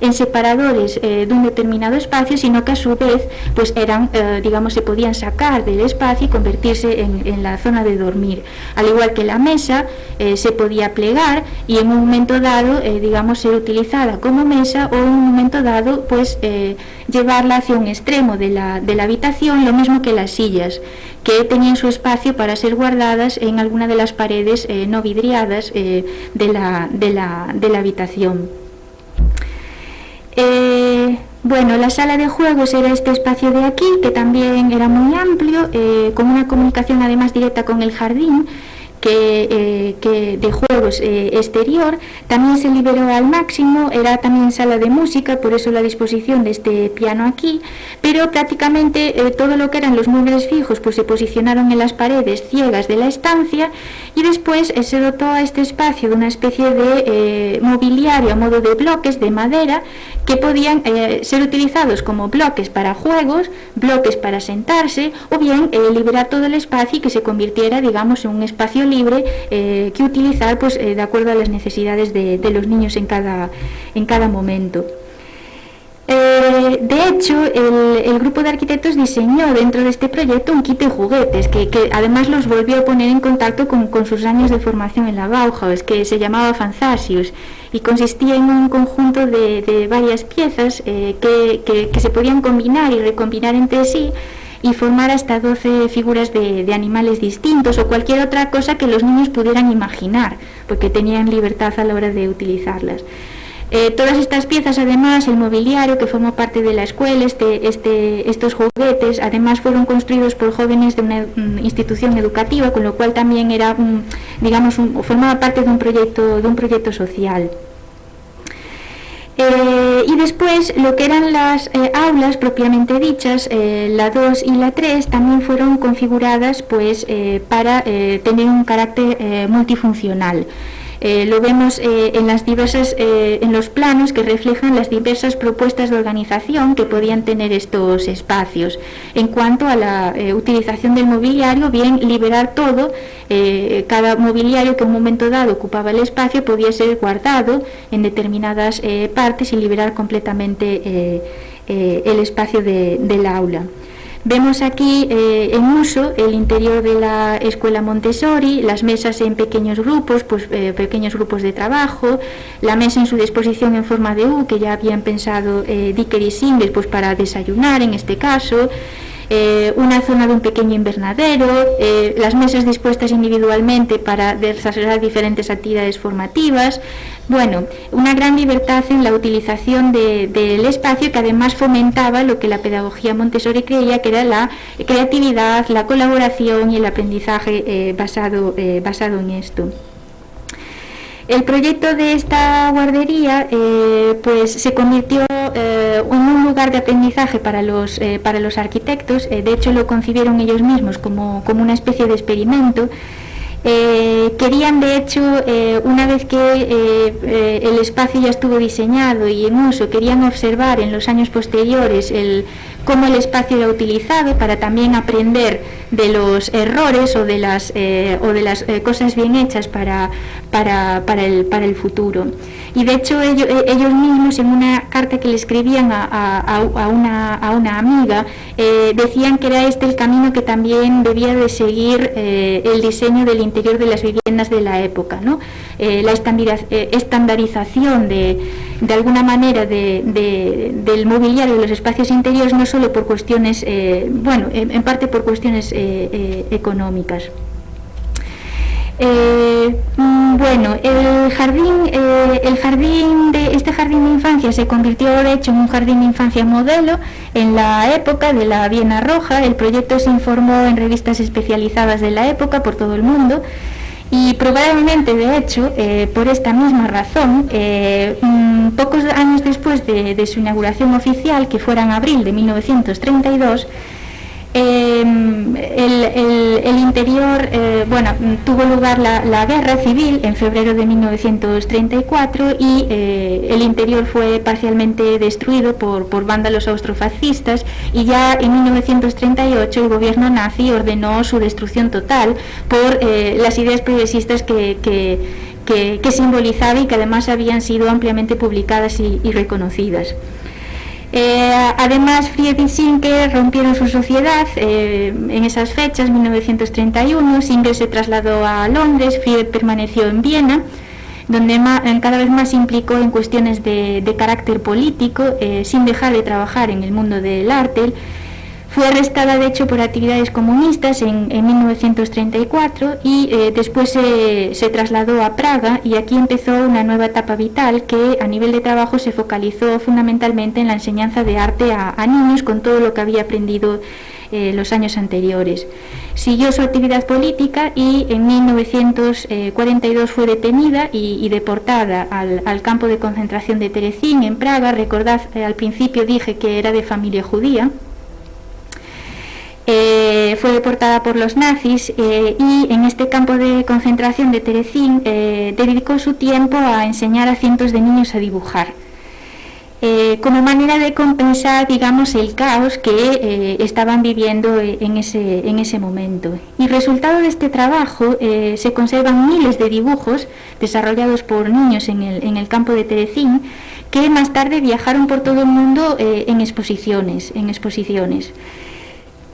en separadores dun determinado espacio, sino que a su vez pues eran, digamos, se podían sacar del espacio y convertirse en la zona de dormir. Al igual que la mesa se podía plegar y en un momento dado, digamos, ser utilizada como mesa, o en un momento dado pues llevarla hacia un extremo de la habitación, lo mismo que las sillas, que tenían su espacio para ser guardadas en alguna de las paredes no vidriadas de la habitación. Bueno, la sala de juegos era este espacio de aquí, que también era muy amplio, con una comunicación además directa con el jardín, que de juegos exterior. También se liberó al máximo, era también sala de música, por eso la disposición de este piano aquí, pero prácticamente todo lo que eran los muebles fijos pues se posicionaron en las paredes ciegas de la estancia, y después se dotó a este espacio de una especie de mobiliario a modo de bloques de madera que podían ser utilizados como bloques para juegos, bloques para sentarse, o bien liberar todo el espacio y que se convirtiera, digamos, en un espacio libre que utilizar pues de acuerdo a las necesidades de los niños en cada momento. De hecho, el grupo de arquitectos diseñó dentro de este proyecto un kit de juguetes que además los volvió a poner en contacto con sus años de formación en la Bauhaus, que se llamaba Fanzasius, y consistía en un conjunto de varias piezas que se podían combinar y recombinar entre sí y formar hasta 12 figuras de animales distintos o cualquier otra cosa que los niños pudieran imaginar, porque tenían libertad a la hora de utilizarlas. Todas estas piezas, además, el mobiliario que formó parte de la escuela, estos juguetes, además fueron construidos por jóvenes de una institución educativa, con lo cual también era formaba parte de un proyecto social. Y después lo que eran las aulas propiamente dichas, la 2 y la 3, también fueron configuradas pues para tener un carácter multifuncional. Lo vemos en los planos que reflejan las diversas propuestas de organización que podían tener estos espacios. En cuanto a la utilización del mobiliario, bien liberar todo, cada mobiliario que en un momento dado ocupaba el espacio podía ser guardado en determinadas partes y liberar completamente el espacio del aula. Vemos aquí en uso el interior de la escuela Montessori, las mesas en pequeños grupos, pequeños grupos de trabajo, la mesa en su disposición en forma de U, que ya habían pensado Dicker y Singer pues para desayunar en este caso, una zona de un pequeño invernadero, las mesas dispuestas individualmente para desarrollar diferentes actividades formativas. Bueno, una gran libertad en la utilización del espacio, que además fomentaba lo que la pedagogía Montessori creía que era la creatividad, la colaboración y el aprendizaje basado en esto. El proyecto de esta guardería pues se convirtió en un lugar de aprendizaje para los arquitectos. De hecho lo concibieron ellos mismos como una especie de experimento. Querían, de hecho, una vez que el espacio ya estuvo diseñado y en uso, querían observar en los años posteriores cómo el espacio era utilizado para también aprender de los errores o de las cosas bien hechas para el futuro. Y de hecho ellos mismos, en una carta que le escribían a una amiga, decían que era este el camino que también debía de seguir el diseño del interior de las viviendas de la época, ¿no? La estandarización de alguna manera del mobiliario de los espacios interiores, no solo por cuestiones, en parte por cuestiones económicas. Este jardín de infancia se convirtió de hecho en un jardín de infancia modelo en la época de la Viena Roja. El proyecto se informó en revistas especializadas de la época por todo el mundo y probablemente, de hecho, por esta misma razón, pocos años después de su inauguración oficial, que fuera en abril de 1932, el interior, tuvo lugar la guerra civil en febrero de 1934 y el interior fue parcialmente destruido por vándalos austrofascistas, y ya en 1938 el gobierno nazi ordenó su destrucción total por las ideas progresistas que que simbolizaba y que además habían sido ampliamente publicadas y reconocidas. Además, Fried y Singer rompieron su sociedad en esas fechas, 1931. Singer se trasladó a Londres, Fried permaneció en Viena, donde cada vez más se implicó en cuestiones de carácter político, sin dejar de trabajar en el mundo del arte. Fue arrestada, de hecho, por actividades comunistas en 1934 y después se trasladó a Praga, y aquí empezó una nueva etapa vital que a nivel de trabajo se focalizó fundamentalmente en la enseñanza de arte a niños, con todo lo que había aprendido los años anteriores. Siguió su actividad política y en 1942 fue detenida y deportada al campo de concentración de Terezín en Praga. Recordad, al principio dije que era de familia judía. Fue deportada por los nazis y en este campo de concentración de Terezín dedicó su tiempo a enseñar a cientos de niños a dibujar, como manera de compensar, digamos, el caos que estaban viviendo en ese momento. Y resultado de este trabajo se conservan miles de dibujos desarrollados por niños en el campo de Terezín, que más tarde viajaron por todo el mundo en exposiciones.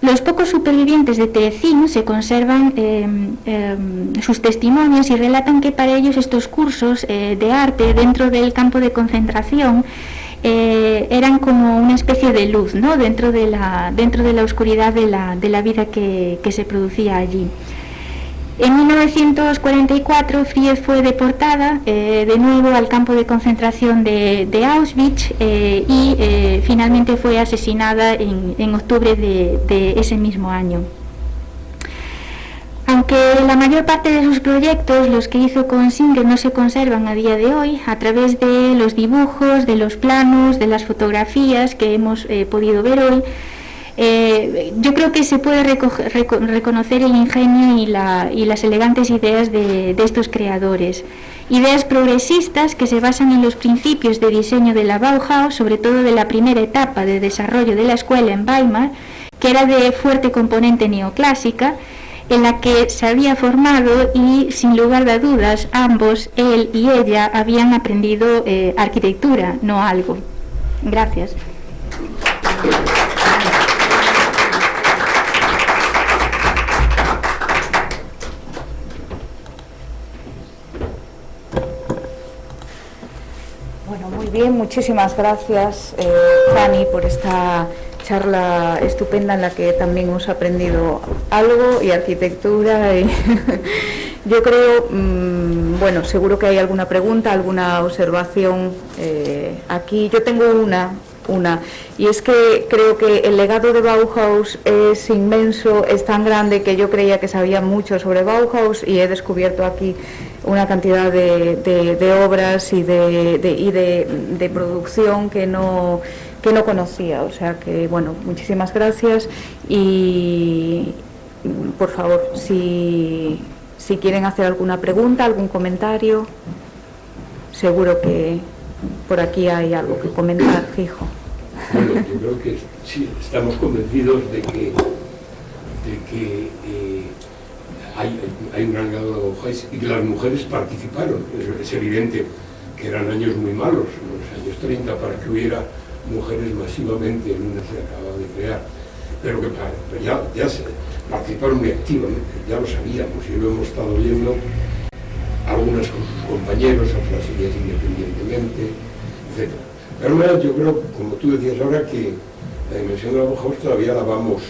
Los pocos supervivientes de Terezín se conservan sus testimonios y relatan que para ellos estos cursos de arte dentro del campo de concentración eran como una especie de luz, ¿no?, dentro de la oscuridad de la vida que se producía allí. En 1944 Fried fue deportada de nuevo al campo de concentración de Auschwitz y finalmente fue asesinada en octubre de ese mismo año. Aunque la mayor parte de sus proyectos, los que hizo con Singer, no se conservan a día de hoy, a través de los dibujos, de los planos, de las fotografías que hemos podido ver hoy, yo creo que se puede reconocer el ingenio y las elegantes ideas de estos creadores. Ideas progresistas que se basan en los principios de diseño de la Bauhaus, sobre todo de la primera etapa de desarrollo de la escuela en Weimar, que era de fuerte componente neoclásica, en la que se había formado y, sin lugar a dudas, ambos, él y ella, habían aprendido arquitectura, no algo. Gracias. Bueno, muy bien, muchísimas gracias, Fanny, por esta charla estupenda en la que también hemos aprendido algo, y arquitectura, y yo creo, bueno, seguro que hay alguna pregunta, alguna observación aquí. Yo tengo una, y es que creo que el legado de Bauhaus es inmenso, es tan grande que yo creía que sabía mucho sobre Bauhaus, y he descubierto aquí una cantidad de obras y de producción que no conocía. O sea que, bueno, muchísimas gracias, y por favor, si quieren hacer alguna pregunta, algún comentario, seguro que por aquí hay algo que comentar, fijo. Bueno, yo creo que sí, estamos convencidos de que hay un gran grado de Bauhaus y que las mujeres participaron. Es evidente que eran años muy malos, los años 30, para que hubiera mujeres masivamente en una se acaba de crear, pero que ya se participaron muy activamente, ya lo sabíamos y lo hemos estado viendo, algunas con sus compañeros, otras ellas independientemente, etc. Pero yo creo, como tú decías ahora, que la dimensión de la Bauhaus todavía la vamos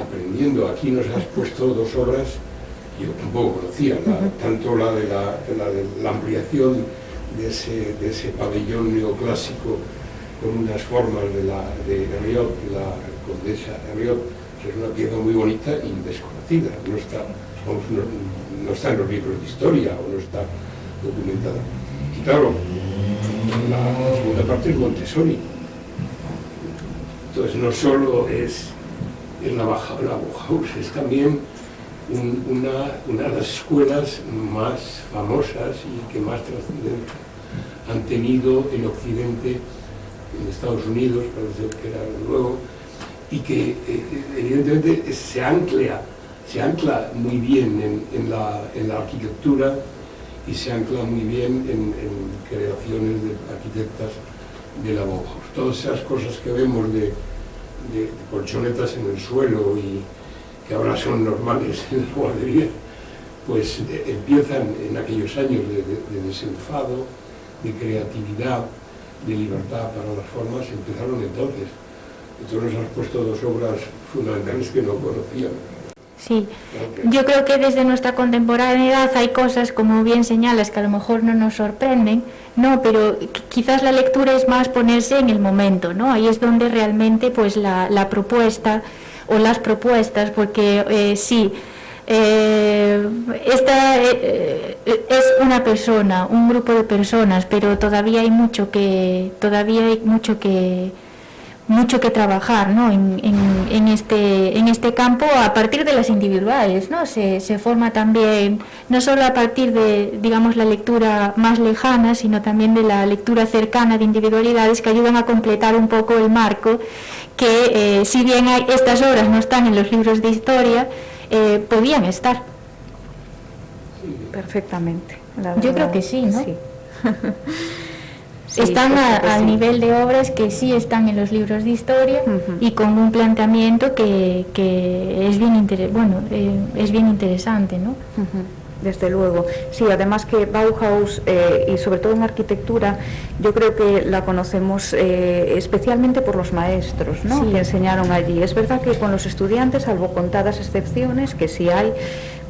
aprendiendo. Aquí nos has puesto dos obras, yo tampoco conocía, tanto la de la ampliación de ese pabellón neoclásico con unas formas de Riot, la condesa Riot, que es una pieza muy bonita y desconocida, no está en los libros de historia o no está documentada. Y claro, la segunda parte es Montessori. Entonces no solo es la Bauhaus, es también una de las escuelas más famosas y que más trascendencia han tenido en Occidente, en Estados Unidos, parece que era luego, y que evidentemente se ancla muy bien en la arquitectura y se ancla muy bien en creaciones de arquitectas de la Bauhaus. Todas esas cosas que vemos de colchonetas en el suelo y que ahora son normales en las guarderías, pues empiezan en aquellos años de desenfado, de creatividad, de libertad para las formas, empezaron entonces. Entonces nos has puesto dos obras fundamentales que no conocíamos. Sí, yo creo que desde nuestra contemporaneidad hay cosas, como bien señalas, que a lo mejor no nos sorprenden, ¿no? Pero quizás la lectura es más ponerse en el momento, ¿no? Ahí es donde realmente pues la propuesta o las propuestas, porque sí, esta es una persona, un grupo de personas, pero todavía hay mucho que trabajar, ¿no? en este campo a partir de las individuales, ¿no? Se forma también no solo a partir de, digamos, la lectura más lejana, sino también de la lectura cercana de individualidades que ayudan a completar un poco el marco que si bien estas obras no están en los libros de historia, podían estar. Perfectamente. Yo creo que sí, ¿no? Sí. Sí, están al nivel de obras que sí están en los libros de historia y con un planteamiento que es bien es bien interesante, ¿no? Desde luego. Sí, además que Bauhaus, y sobre todo en arquitectura, yo creo que la conocemos especialmente por los maestros, ¿no? Sí. Que enseñaron allí. Es verdad que con los estudiantes, salvo contadas excepciones, que sí hay,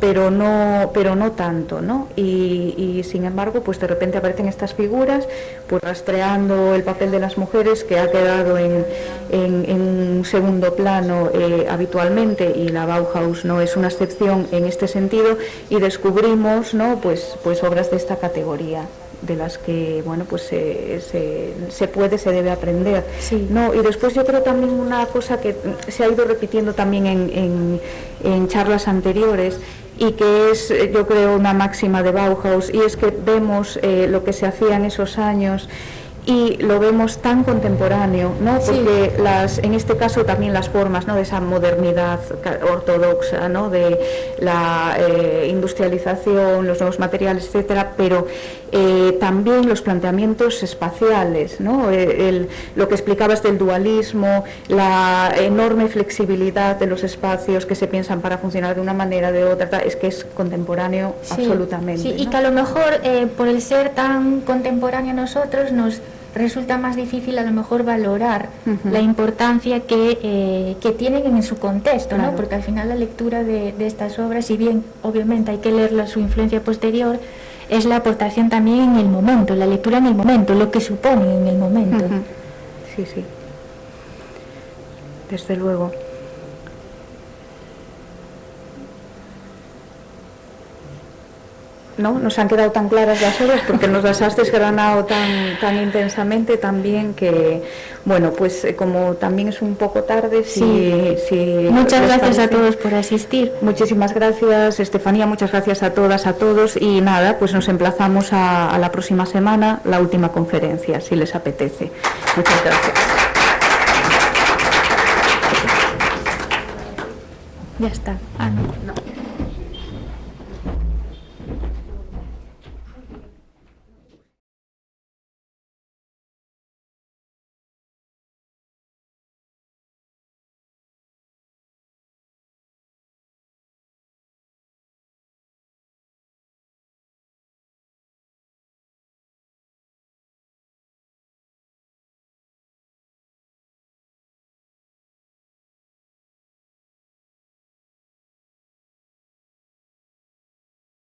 pero no tanto, ¿no? Y sin embargo, pues de repente aparecen estas figuras, pues rastreando el papel de las mujeres que ha quedado en un segundo plano habitualmente, y la Bauhaus no es una excepción en este sentido, y descubrimos, ¿no? Pues obras de esta categoría, de las que, bueno, pues se debe aprender. Sí. ¿No? Y después yo creo también una cosa que se ha ido repitiendo también en charlas anteriores, y que es, yo creo, una máxima de Bauhaus, y es que vemos lo que se hacía en esos años y lo vemos tan contemporáneo, ¿no? Porque sí. En este caso también las formas, ¿no? De esa modernidad ortodoxa, ¿no? De la industrialización, los nuevos materiales, etcétera, pero también los planteamientos espaciales, ¿no? Lo que explicabas del dualismo, la enorme flexibilidad de los espacios que se piensan para funcionar de una manera, de otra, es que es contemporáneo, sí, absolutamente. Sí, ¿no? y que a lo mejor por el ser tan contemporáneo a nosotros nos resulta más difícil a lo mejor valorar la importancia que tienen en su contexto, claro, ¿no? Porque al final la lectura de estas obras, si bien obviamente hay que leer su influencia posterior, es la aportación también en el momento, la lectura en el momento, lo que suponen en el momento. Sí, sí, desde luego. ¿No? Nos han quedado tan claras las obras porque nos las has desgranado tan intensamente también que, bueno, pues como también es un poco tarde, si muchas gracias a todos por asistir. Muchísimas gracias, Estefanía, muchas gracias a todas, a todos, y nada, pues nos emplazamos a la próxima semana, la última conferencia, si les apetece. Muchas gracias. Ya está. Ah, no.